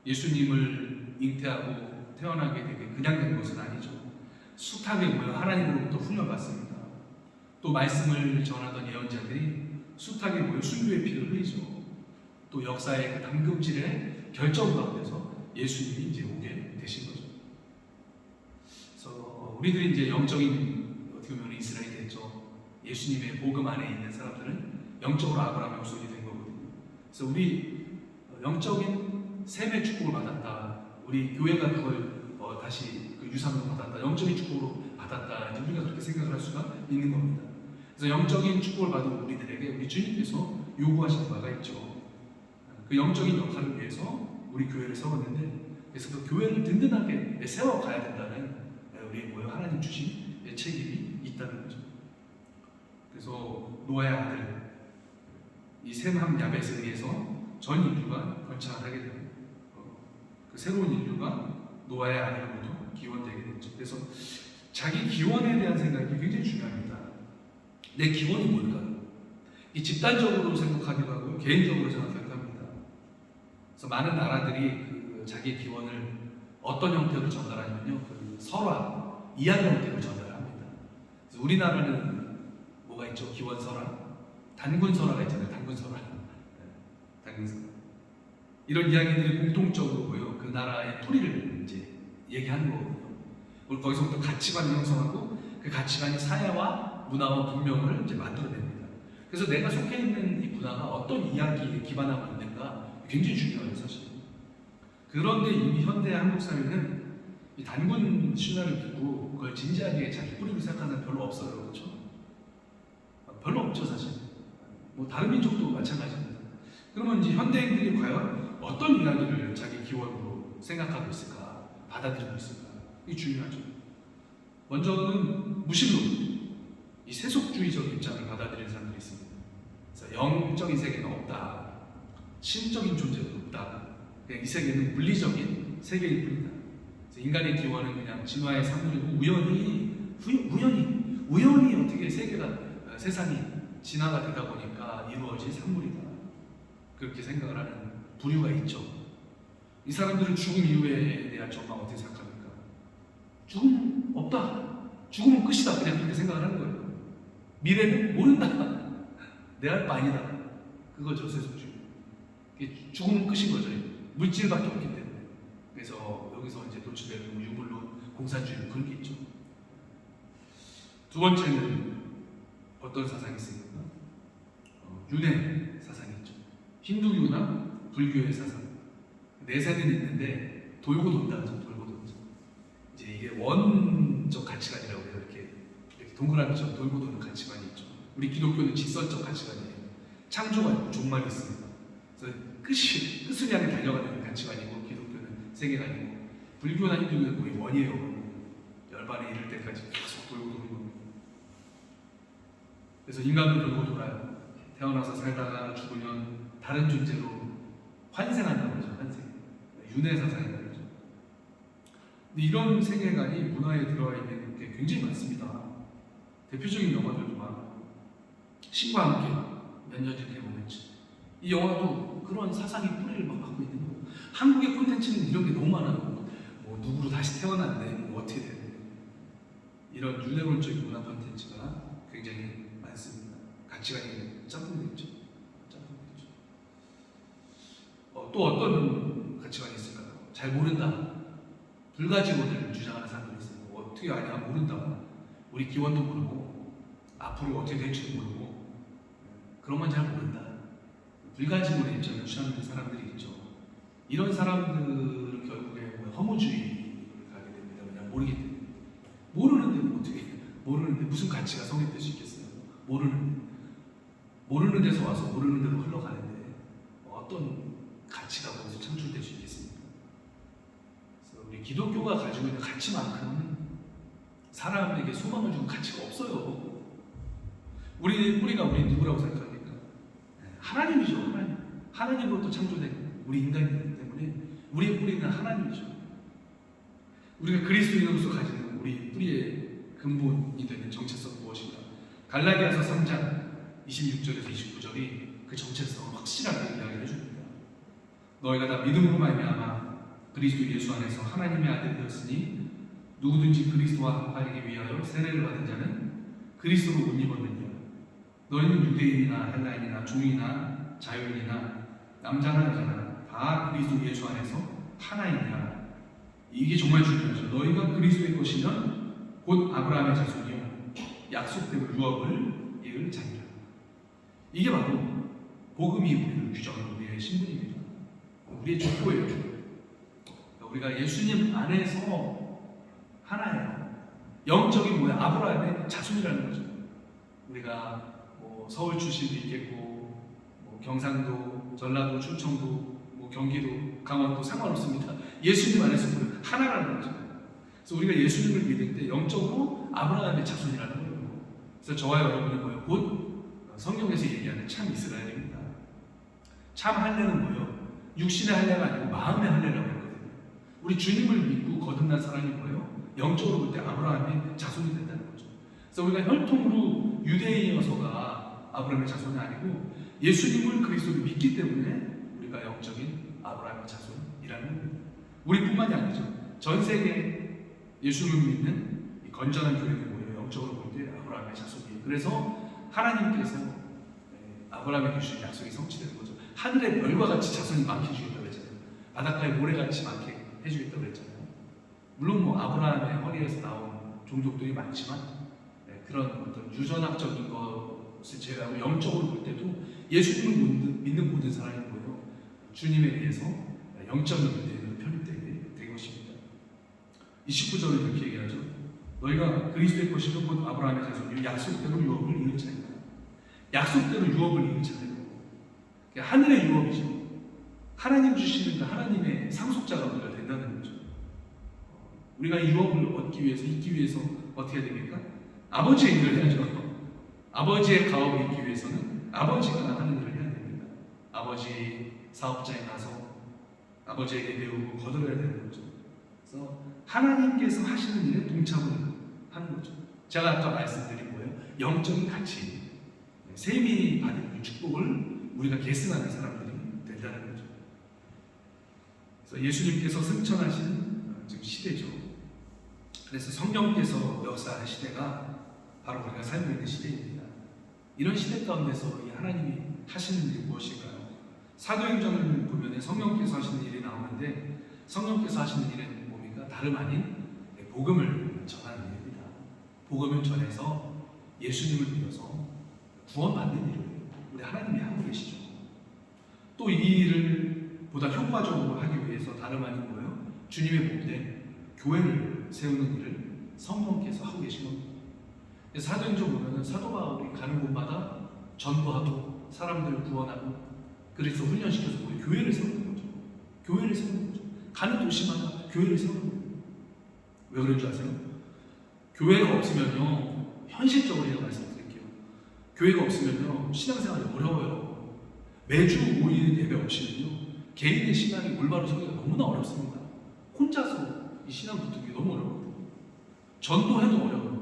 예수님을 잉태하고 태어나게 되게 그냥 된 것은 아니죠. 숱하게 모여 하나님으로부터 훈련받습니다. 또 말씀을 전하던 예언자들이 숱하게 모여 순교의 피를 흘리죠. 또 역사의 그 담금질의 결정 가운데서 예수님이 이제 오게 되신 거죠. 그래서 우리들이 이제 영적인 어떻게 보면 이스라엘이 됐죠. 예수님의 복음 안에 있는 사람들은 영적으로 아브라함의 후손이 된 거거든요. 그래서 우리 영적인 셈의 축복을 받았다. 우리 교회가 그걸 다시 그 유산으로 받았다. 영적인 축복으로 받았다. 이제 우리가 그렇게 생각을 할 수가 있는 겁니다. 그래서 영적인 축복을 받은 우리들에게 우리 주님께서 요구하시는 바가 있죠. 그 영적인 역할을 위해서 우리 교회를 세웠는데, 그래서 그 교회를 든든하게 세워가야 된다는 우리 하나님 주신 책임이 있다는 거죠. 그래서 노아의 아들 이 셈함 야벳에 의해서 전 인류가 번창을 하게 됩니다. 그 새로운 인류가 노아의 아들로부터 기원되게 됐죠. 그래서 자기 기원에 대한 생각이 굉장히 중요합니다. 내 기원이 뭘까? 이 집단적으로 생각하기도 하고 개인적으로 생각하기도 합니다. 그래서 많은 나라들이 그 자기 기원을 어떤 형태로 전달하냐면요, 그 설화, 이야기 형태로 전달합니다. 그래서 우리나라는 뭐가 있죠? 기원 설화, 단군 설화가 있잖아요. 단군 설화, 단군 설화. 이런 이야기들이 공통적으로 보여 그 나라의 뿌리를 이제 얘기하는 거거든요. 그리고 거기서부터 가치관을 형성하고 그 가치관이 사회와 문화와 문명을 이제 만들어냅니다. 그래서 내가 속해 있는 이 문화가 어떤 이야기에 기반하고 있는가 굉장히 중요해요, 사실. 그런데 이미 현대 한국 사회는 이 단군 신화를 믿고 그걸 진지하게 자기 뿌리로 생각하는 사람 별로 없어요, 그렇죠? 별로 없죠, 사실. 뭐 다른 민족도 마찬가지입니다. 그러면 이제 현대인들이 과연 어떤 이야기를 자기 기원으로 생각하고 있을까, 받아들이고 있을까? 이게 중요하죠. 먼저는 무신론, 이 세속주의적 입장을 받아들이는 사람들이 있습니다. 그래서 영적인 세계는 없다, 신적인 존재도 없다, 그냥 이 세계는 물리적인 세계일 뿐이다. 그래서 인간의 기원은 그냥 진화의 산물이고 우연히 어떻게 세상이 진화가 되다 보니까 이루어진 산물이다. 그렇게 생각을 하는 부류가 있죠. 이 사람들은 죽음 이후에 대한 전망 어떻게 생각합니까? 죽음 없다. 죽음은 끝이다. 그냥 그렇게 생각을 하는 거예요. 미래는 모른다. 내 할 바 아니다. 그거죠, 세속주의. 죽음은 끝인 거죠. 물질밖에 없기 때문에. 그래서 여기서 이제 노출되는 유물론, 공산주의는 그런 게 있죠. 두 번째는 어떤 사상이 있습니까? 윤회 사상이 있죠. 힌두교나 불교의 사상. 내세는 있는데 돌고 돈다. 돌고 돈다. 이제 이게 원적 가치관이라고 해요. 이렇게 동그라미처럼 돌고 도는 가치관이 있죠. 우리 기독교는 직선적 가치관이에요. 창조가 있고 종말이 있습니다. 그래서 끝을 향해 달려가는 가치관이고, 기독교는 세계관이고, 불교나 힌두교는 거의 원이에요. 열반에 이를 때까지 계속 돌고 도는 겁니다. 그래서 인간도 돌고 돌아요. 태어나서 살다가 죽으면 다른 존재로 환생한다고 그러죠. 환생. 윤회 사상이라고 그러죠. 근데 이런 세계관이 문화에 들어와 있는 게 굉장히 많습니다. 대표적인 영화들도 많아요. 신과 함께 몇 년 전에 보냈지. 이 영화도 그런 사상의 뿌리를 막 갖고 있는 거예요. 한국의 콘텐츠는 이런 게 너무 많아요. 뭐 누구로 다시 태어났네, 뭐 어떻게 됐네. 이런 윤회론적인 문화 콘텐츠가 굉장히 많습니다. 가치관이 짝꿍되어 있죠. 또 어떤 가치관이 있을까요? 잘 모른다. 불가지론을 주장하는 사람들이 있어요. 어떻게 아냐, 모른다. 우리 기원도 모르고 앞으로 어떻게 될지도 모르고 그런 건 잘 모른다. 불가지론의 입장을 취하는 사람들이 있죠. 이런 사람들은 결국에 허무주의를 가게 됩니다. 그냥 모르기 때문에. 모르는데 어떻게 모르는데 무슨 가치가 성립될 수 있겠어요? 모르는 데서 와서 모르는 대로 흘러가는데 어떤 가치가 거기서 창출될 수 있겠습니까? 그래서 우리 기독교가 가지고 있는 가치만큼 사람에게 소망을 주는 가치가 없어요. 우리 뿌리가 우리 누구라고 생각합니까? 하나님이죠. 하나님으로부터 창조된 우리 인간이기 때문에 우리의 뿌리는 하나님이죠. 우리가 그리스도인으로서 가지는 우리 뿌리의 근본이 되는 정체성은 무엇인가? 갈라디아서 3장 26절에서 29절이 그 정체성을 확실하게 이야기해 줍니다. 너희가 다 믿음으로 말미암아 그리스도 예수 안에서 하나님의 아들이 되었으니 누구든지 그리스도와 합하기 위하여 세례를 받은 자는 그리스도로 옷 입었느니라. 너희는 유대인이나 헬라인이나 종이나 자유인이나 남자나 여자나 다 그리스도 예수 안에서 하나이니라. 이게 정말 중요하죠. 너희가 그리스도의 것이면 곧 아브라함의 자손이요 약속대로 유업을 이을 자니라. 이게 바로 복음이 우리를 규정하는 우리의 신분입니다. 우리의 족보예요. 우리가 예수님 안에서 하나예요. 영적인 뭐야? 아브라함의 자손이라는 거죠. 우리가 서울 출신도 있겠고 경상도, 전라도, 충청도, 경기도, 강원도 상관없습니다. 예수님 안에서 우리 하나라는 거죠. 그래서 우리가 예수님을 믿을 때 영적으로 아브라함의 자손이라는 거예요. 그래서 저와 여러분이 뭐예요? 곧 성경에서 얘기하는 참 이스라엘입니다. 참 할례는 뭐예요? 육신의 할례가 아니고 마음의 할례라고 했거든요. 우리 주님을 믿고 거듭난 사람이 뭐예요? 영적으로 볼 때 아브라함의 자손이 된다는 거죠. 그래서 우리가 혈통으로 유대인이어서가 아브라함의 자손이 아니고 예수님을 그리스도를 믿기 때문에 우리가 영적인 아브라함의 자손이라는 겁니다. 우리뿐만이 아니죠. 전 세계 예수님을 믿는 이 건전한 교회는 뭐예요? 영적으로 볼 때 아브라함의 자손이에요. 그래서 하나님께서 아브라함에게 주신 약속이 성취되는 거죠. 하늘의 별과 같이 자손이 많게 주겠다고 했잖아요. 바닷가에 모래같이 많게 해주겠다고 했잖아요. 물론 아브라함의 허리에서 나온 종족들이 많지만 그런 어떤 유전학적인 것을 제외하고 영적으로 볼 때도 예수님을 믿는 모든 사람이 뭐예요? 주님에 의해서 영적인 유대인으로 편입되게 된 것입니다. 29절에 이렇게 얘기하죠. 너희가 그리스도의 것이면 곧 아브라함의 자손이요 약속대로 유업을 이을 자니라. 약속대로 유업을 이을 자니라. 하늘의 유업이죠. 하나님 주시는 하나님의 상속자가 우리가 된다는 거죠. 우리가 이 유업을 얻기 위해서, 있기 위해서 어떻게 해야 됩니까? 아버지의 일을 해야죠. 아버지의 가업을 잊기 위해서는 아버지가 하는 일을 해야 됩니다. 아버지 사업자에 가서 아버지에게 배우고 거들어야 되는 거죠. 그래서 하나님께서 하시는 일에 동참을 하는 거죠. 제가 아까 말씀드린 거예요. 영적인 가치, 셈이 받은 축복을 우리가 계승하는 사람들이 된다는 거죠. 그래서 예수님께서 승천하신 지금 시대죠. 그래서 성령께서 역사하는 시대가 바로 우리가 살고 있는 시대입니다. 이런 시대 가운데서 이 하나님이 하시는 일이 무엇일까요? 사도행전을 보면 성령께서 하시는 일이 나오는데 성령께서 하시는 일은 뭡니까? 다름 아닌 복음을 전하는 일입니다. 복음을 전해서 예수님을 믿어서 구원받는 일을 우리 하나님이 하고 계시죠. 또 이 일을 보다 효과적으로 하기 위해서 다름 아닌 거예요. 주님의 몸된 교회를 세우는 일을 성령께서 하고 계신 겁니다. 사도행전 보면은 사도 바울이 가는 곳마다 전도하고 사람들을 구원하고 그래서 훈련시켜서 우리 교회를 세우는 거죠. 교회를 세우는 거죠. 가는 도시마다 교회를 세우는 거예요. 왜 그런 줄 아세요? 교회가 없으면요, 현실적으로 제가 말씀드릴게요. 교회가 없으면요, 신앙생활이 어려워요. 매주 모이는 예배 없이는요, 개인의 신앙이 올바로 서기가 너무나 어렵습니다. 혼자서 이 신앙 붙들기 너무 어렵거든요. 전도해도 어려워요.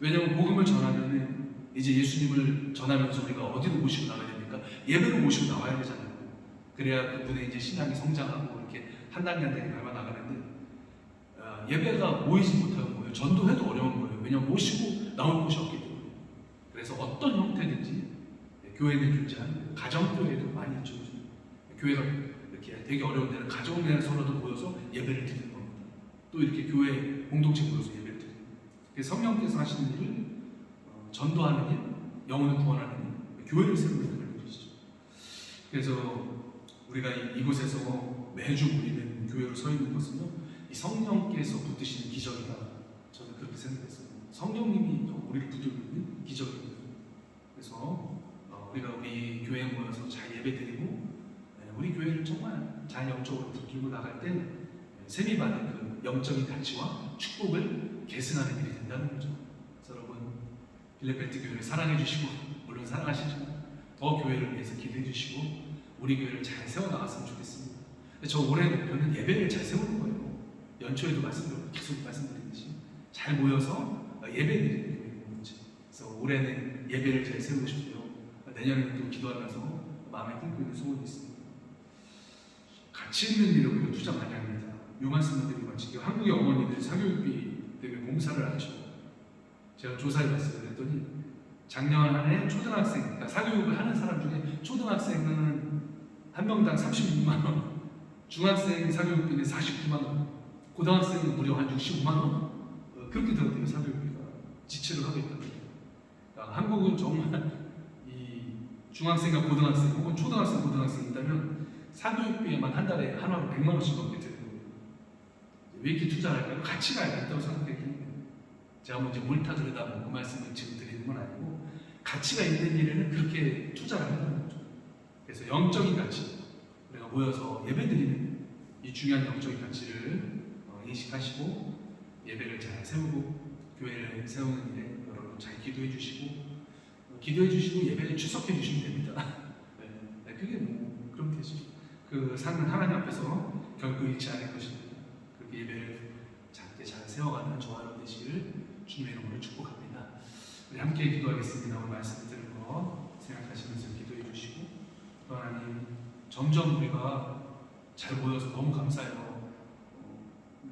왜냐하면 복음을 전하면 이제 예수님을 전하면서 우리가 어디로 모시고 나가야 됩니까? 예배로 모시고 나와야 되잖아요. 그래야 그분의 이제 신앙이 성장하고 이렇게 한 단계 한 단계 밟아 나가는데 예배가 모이지 못하는 거예요. 전도해도 어려운 거예요. 왜냐하면 모시고 나올 곳이 없기 때문에. 그래서 어떤 형태든지 교회는 존재하는 가정교회도 많이 있죠. 교회가 이렇게 되게 어려운 데는 가정 내에서라도 모여서 예배를 드리는 겁니다. 또 이렇게 교회 공동체 모여서 예배를 드리는 겁니다. 그래서 성령께서 하시는 일을 전도하는 일, 영혼을 구원하는 일, 교회를 세우는 일이시죠. 그래서 우리가 이곳에서 매주 모이는 교회로 서 있는 것은요, 이 성령께서 붙드시는 기적이다. 저는 그렇게 생각했어요. 성령님이 우리를 붙들고 있는 기적입니다. 그래서 우리가 우리 교회에 모여서 잘 예배드리고 우리 교회를 정말 잘 영적으로 붙들고 나갈 때 셈이 받은 그 영적인 가치와 축복을 계승하는 일이 된다는 거죠. 그래서 여러분 빌레벨트 교회를 사랑해 주시고 물론 사랑하시지만 더 교회를 위해서 기도해 주시고 우리 교회를 잘 세워나갔으면 좋겠습니다. 저 올해 목표는 예배를 잘 세우는 거예요. 연초에도 계속 말씀드리듯이 잘 모여서 예배드리는 거지. 그래서 올해는 예배를 잘 세우고 싶고요. 내년에는 또 기도하면서 마음에 품고 있는 소원이 있습니다. 가치 있는 일에 우리가 투자 많이 합니다. 요 말씀을 드리고 마치고 한국의 어머니들 사교육비 때문에 봉사를 하죠. 제가 조사해봤어요. 그랬더니 작년 한 해 초등학생, 그러니까 사교육을 하는 사람 중에 초등학생은 한 명당 36만 원, 중학생 사교육비는 49만 원, 고등학생은 무려 한 65만 원 그렇게 들었대요. 사교육비가 지출을 하고 있다는 거예요. 그러니까 한국은 정말 이 중학생과 고등학생 혹은 초등학생, 고등학생이 있다면 사교육비에만 한 달에 하나로 100만 원씩 넘게 드는 거예요. 왜 이렇게 투자를 할까요? 가치가 있다고 생각했기 때문에 제가 먼저 옳다 그르다 그 말씀을 지금 드리는 건 아니고 가치가 있는 일에는 그렇게 투자를 한다는 거죠. 그래서 영적인 가치, 우리가 모여서 예배드리는 이 중요한 영적인 가치를 인식하시고 예배를 잘 세우고 교회를 세우는 일에 여러분 잘 기도해 주시고 예배를 추석해 주시면 됩니다. 네, 그게 뭐 그럼 되죠. 그 상은 하나님 앞에서 결코 잃지 않을 것입니다. 그렇게 예배를 작게 잘 세워가는 저와 여러분 되시기를 주님의 이름으로 축복합니다. 우리 함께 기도하겠습니다. 오늘 말씀 들은 거 생각하시면서 기도해 주시고 또 하나님 점점 우리가 잘 모여서 너무 감사해요.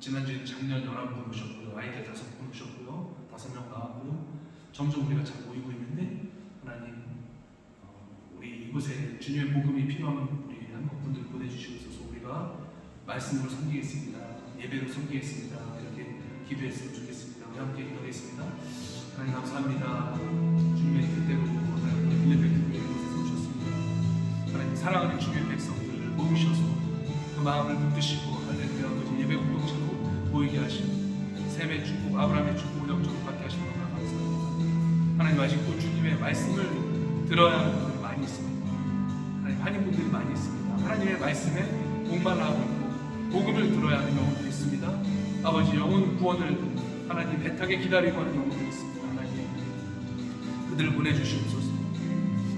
지난주에 작년 11분 오셨고요. 아이들 5분 오셨고요. 5명 나왔고요. 점점 우리가 잘 모이고 있는데 하나님 우리 이곳에 주님의 복음이 필요한 우리 한국분들 보내주시고 있어서 우리가 말씀으로 섬기겠습니다. 예배로 섬기겠습니다. 이렇게 기도했으면 좋겠습니다. 우리 함께 기도하겠습니다. 하나님 감사합니다. 주님의 뜻대로 하나님 빌레벨트 교회에 오셨습니다. 하나님 사랑하는 주님의 백성들 모으셔서 그 마음을 붙드시고 할렐루야 아버지 예배 공동체로 모이게 하시고 셈의 축복, 아브라함의 축복 영적으로 받게 하시는 너무나 감사합니다. 하나님 아직도 주님의 말씀을 들어야 하는 분들이 많이 있습니다. 하나님 한인분들이 많이 있습니다. 하나님의 말씀에 목말라하고 있고 복음을 들어야 하는 영혼들이 있습니다. 아버지 영혼 구원을 하나님 애타게 기다리고 하는 영혼들이 있습니다. 하나님 그들을 보내주시옵소서.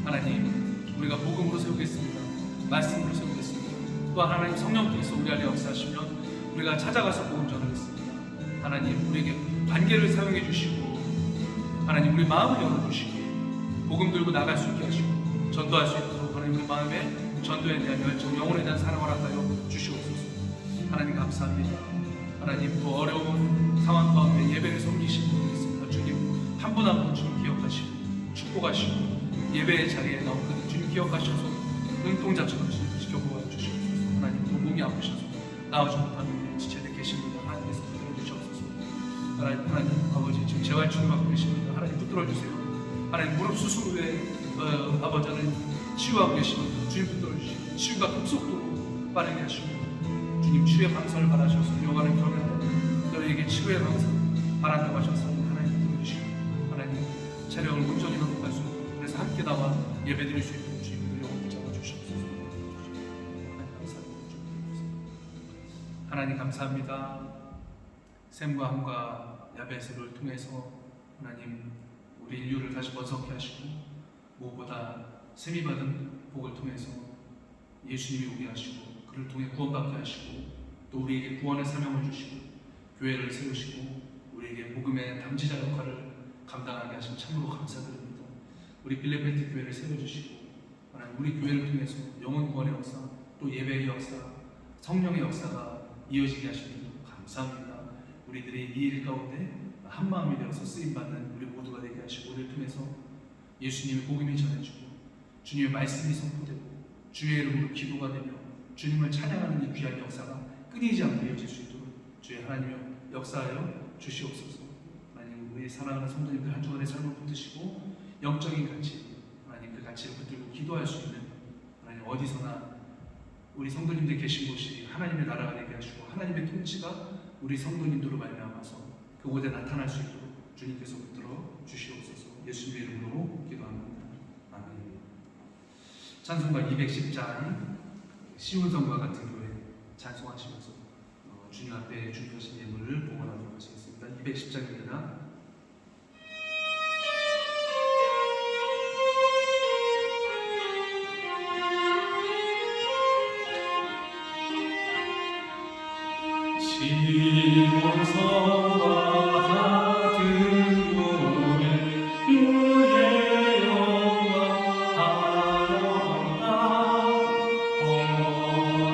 하나님 우리가 복음으로 세우겠습니다. 말씀으로 세우겠습니다. 또 하나님 성령께서 우리 안에 역사하시면 우리가 찾아가서 복음 전하겠습니다. 하나님 우리에게 관계를 사용해 주시고 하나님 우리 마음을 열어주시고 복음 들고 나갈 수 있게 하시고 전도할 수 있도록 하나님 우리 마음에 전도에 대한 열정, 영혼에 대한 사랑을 하여 주시옵소서. 하나님 감사합니다. 하나님 또 어려운 상황 가운데 예배를 섬기시는 분이 있습니다. 주님 한 분 한 분 주님 기억하시고 축복하시고 예배의 자리에 나온 그들 주님 기억하셔서 눈동자처럼 주님 지켜보아 주시옵소서. 하나님 또 몸이 아프셔서 나오지 못하는 분이 지체되어 계십니다. 하나님께서 붙들어 주시옵소서. 하나님 아버지 지금 재활치료 받고 계십니다. 하나님 붙들어 주세요. 하나님 무릎 수술 후에 아버지를 치유하고 계십니다. 주님 붙들어 주시고 치유가 급속도로 빠르게 하시고 주님 치유의 방선을 바라셔서 요가는 경외하는 너희에게 치유의 방선 바란다고 하셔서 하나님 붙들어 주시고 하나님 촬영을 온전히 회복할 수 있도록 그래서 함께 나와 예배드릴 수 있도록 주님을 영혼 붙잡아 주시옵소서. 하나님 감사합니다. 샘과 함과 야베스를 통해서 하나님 우리 인류를 다시 번성케 하시고 무엇보다 샘이 받은 복을 통해서 예수님이 오게 하시고 그를 통해 구원받게 하시고 또 우리에게 구원의 사명을 주시고 교회를 세우시고 우리에게 복음의 담지자 역할을 감당하게 하시면 참으로 감사드립니다. 우리 빌레벨트 교회를 세워주시고 하나님 우리 교회를 통해서 영혼 구원의 역사 또 예배의 역사 성령의 역사가 이어지게 하시는 감사합니다. 우리들이 이 일 가운데 한 마음이 되어서 쓰임받는 우리 모두가 되게 하시고 우리를 통해서 예수님의 복음이 전해지고 주님의 말씀이 선포되고 주의 이름으로 기도가 되며 주님을 찬양하는 이 귀한 역사가 끊이지 않고 이어질 수 있도록 주의 하나님의 역사하여 주시옵소서. 하나님 우리 사랑하는 성도님들 한 주간의 삶을 붙드시고 영적인 가치 하나님 그 가치를 붙들고 기도할 수 있는 하나님 어디서나 우리 성도님들 계신 곳이 하나님의 나라가 되게 하시고 하나님의 통치가 우리 성도님들로 말미암아서 그곳에 나타날 수 있도록 주님께서 붙들어 주시옵소서. 예수님의 이름으로 기도합니다. 아멘. 찬송가 210장 시온성과 같은 교회 찬송하시면서 주님 앞에 준비하신 예물을 봉헌하도록 하시겠습니다. 210장입니다. 시온성과 같은 교회 주의 영광 하여라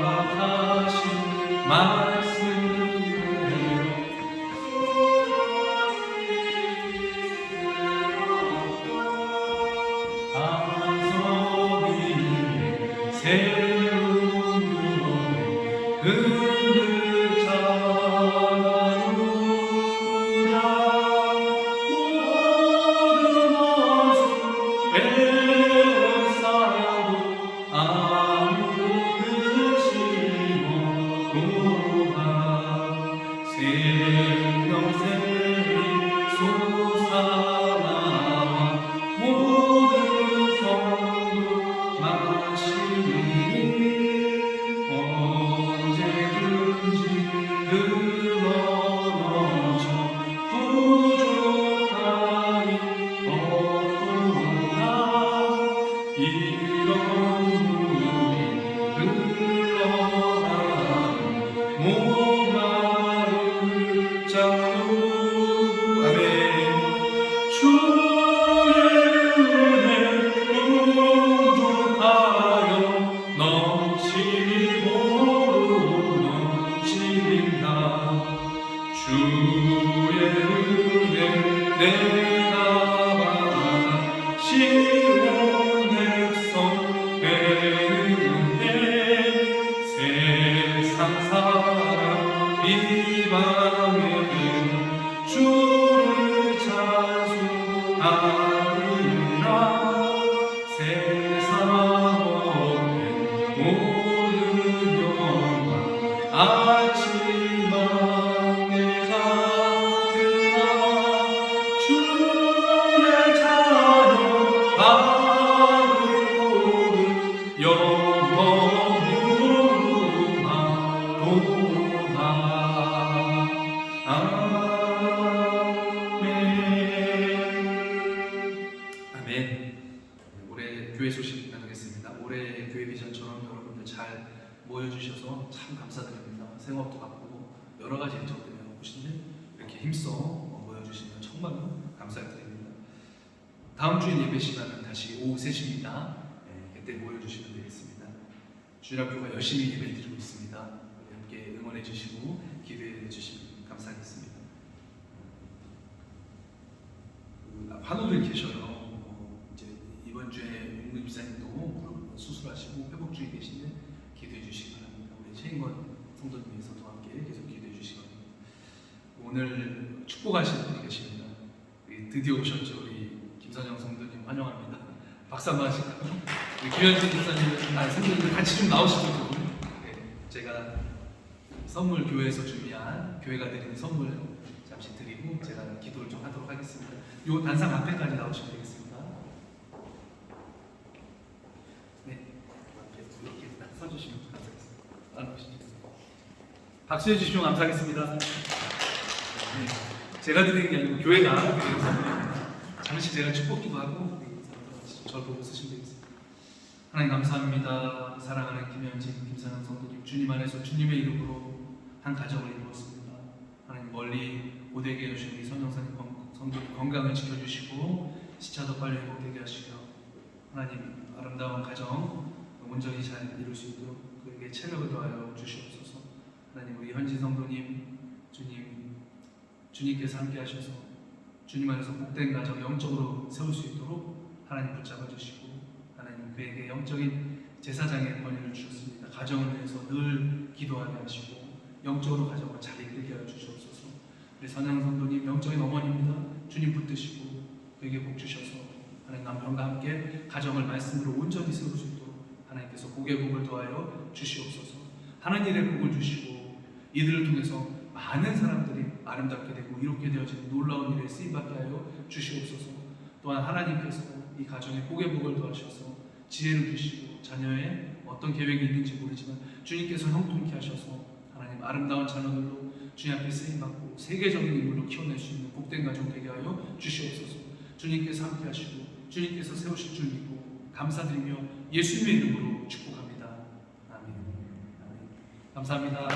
허락하신 말씀대로 안성 위에 세운 교회 흔들 찬양하노라 모든 원수 애워싸고 아무것이 모호한 생명샘이 솟아나와 모든 성도 마시니 언제든지 흘러넘쳐 부족함이 없도다 이런 물이 흘러가는 목마른 장로 아멘. 주의 은혜 풍족하여 넘치고 넘칩니다. 주의 은혜 내가 받아 시온 백성 되는데 세상 사람 이방에는 주를 찬송하리라 세상 얻는 모든 영광 아침만 내가 그나 주의 자녀 받을 곳은 영원으로 하도다 아멘. 아멘. 올해 교회 소식 나누겠습니다. 올해 교회 비전처럼 여러분들 잘 모여주셔서 참 감사드립니다. 생업도 바쁘고 여러 가지 일정 때문에 바쁘신데 이렇게 힘써 모여주시면 정말 감사드립니다. 다음 주에 예배 시간은 다시 오후 3시입니다. 그때 모여주시면 되겠습니다. 주일학교가 열심히 예배 드리고 있습니다. 함께 응원해 주시고 기도해 주시면 감사하겠습니다. 환우들 계셔요. 이제 이번 주에 용근 집사님도 무릎 수술하시고 회복 중에 계신데 기도해 주시기 바랍니다. 우리 최인권 성도님께서도 함께 계속 기도해 주시기 바랍니다. 오늘 축복하시는 분이 계십니다. 드디어 오셨죠. 우리 김선영 성도님 환영합니다. 박수 한번 하실까요? 우리 김현진 집사님, 성도님들 같이 좀 나오시죠. 제가 선물 교회에서 준비한 교회가 드리는 선물 잠시 드리고 제가 기도를 좀 하도록 하겠습니다. 요 단상 앞에까지 나오시면 되겠습니다. 네, 앞에 이렇게 서주시면 감사하겠습니다. 박수해 주시면 감사하겠습니다. 네, 제가 드리는 게 아니고 교회가 드리는 선물입니다. 잠시 제가 축복기도 하고 저를 보고 쓰시면 되겠습니다. 하나님 감사합니다. 사랑하는 김현진, 김선영 성도님, 주님 안에서 주님의 이름으로 한 가정을 이루었습니다. 하나님 멀리 고되게 오신 우리 선영사님 성도님 건강을 지켜주시고 시차도 빨리 회복되게 하시며 하나님 아름다운 가정 온전히 잘 이룰 수 있도록 그에게 체력을 더하여 주시옵소서. 하나님 우리 현진 성도님 주님께서 함께 하셔서 주님 안에서 복된 가정 영적으로 세울 수 있도록 하나님 붙잡아 주시고 하나님 그에게 영적인 제사장의 권위를 주셨습니다. 가정을 위해서 늘 기도하게 하시고 영적으로 가정을 잘 이끌게 하여 주시옵소서. 우리 선영 성도님 영적인 어머니입니다. 주님 붙드시고 그에게 복 주셔서 하나님 남편과 함께 가정을 말씀으로 온전히 세울 수 있도록 하나님께서 복의 복을 더하여 주시옵소서. 하나님 일의 복을 주시고 이들을 통해서 많은 사람들이 아름답게 되고 이롭게 되어지는 놀라운 일에 쓰임받게 하여 주시옵소서. 또한 하나님께서 이 가정에 복의 복을 더하셔서 지혜를 주시고 자녀의 어떤 계획이 있는지 모르지만 주님께서 형통케 하셔서 하나님 아름다운 자녀들로 주님 앞에 쓰임받고 세계적인 인물로 키워낼 수 있는 복된 가정 되게 하여 주시옵소서. 주님께서 함께 하시고 주님께서 세우실 줄 믿고 감사드리며 예수님의 이름으로 축복합니다. 아멘. 아멘. 감사합니다.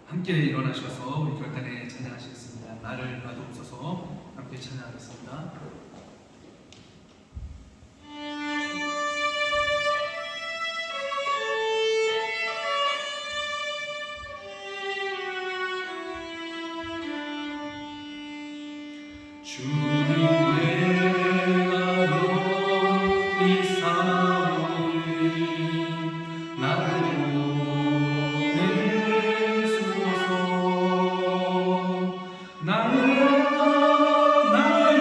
함께 일어나셔서 우리 결단에 찬양하시겠습니다. 나를 놔두옵소서. 함께 찬양하겠습니다. 주님 내가 여기 사오니 나를 보내소서. 나를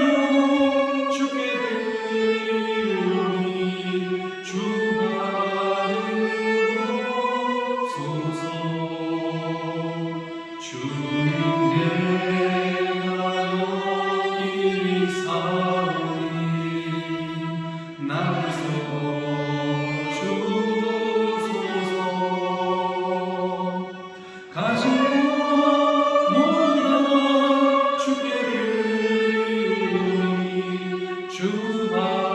주께 드리오니 주 받으옵소서. 주님 내가 여기 사오니 나를 써주소서. 가진 것 모두 주께 드리오니 주 받으옵소서.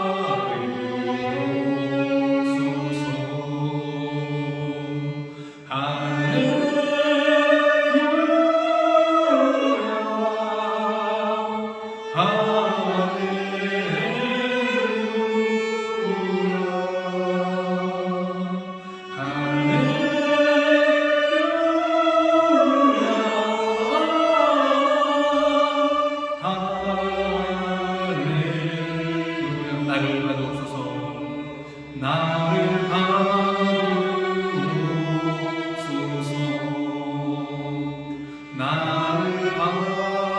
나를 받으옵소서. 나를 받으옵소서. 나를 받으옵소서.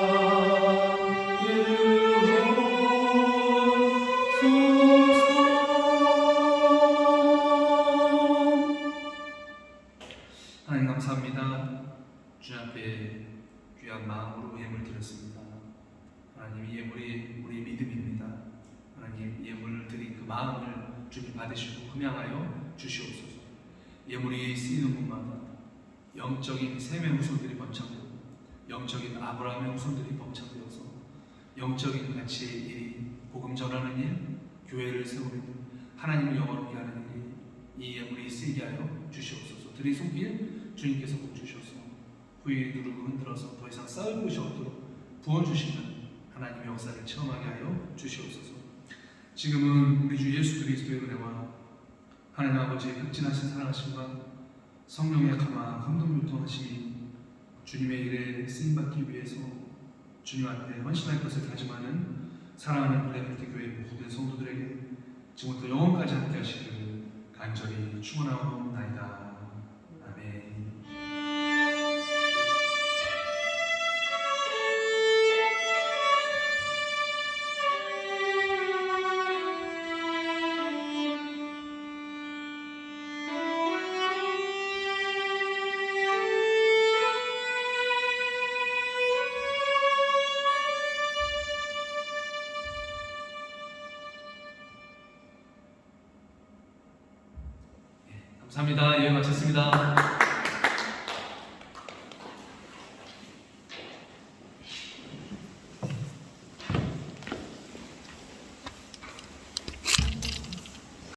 하나님 감사합니다. 주 앞에 귀한 마음으로 예물 드렸습니다. 하나님 이 예물이 우리의 믿음입니다. 하나님 예물을 드린 그 마음을 주님 받으시고 흠양하여 주시옵소서. 예물이 쓰이는 곳마다 영적인 셈의 후손들이 번창되고 영적인 아브라함의 후손들이 번창되어서 영적인 가치의 일이 복음 전하는 일, 교회를 세우는 일, 하나님을 영화롭게 하는 일이 이 예물이 쓰이게 하여 주시옵소서. 들이 손길 주님께서 복 주셔서 후에 누르고 흔들어서 더 이상 쌓을 곳이 없도록 부어주시는 하나님의 역사를 체험하게 하여 주시옵소서. 지금은 우리 주 예수 그리스도의 은혜와 하나님 아버지의 극진하신 사랑하심과 성령의 감화 감동교통하심이 주님의 일에 쓰임받기 위해서 주님 앞에 헌신할 것을 다짐하는 사랑하는 블레미트 교회 모든 성도들에게 지금부터 영원까지 함께 하시기를 간절히 축원하옵나이다. 아멘. 감사합니다. 예배 마쳤습니다.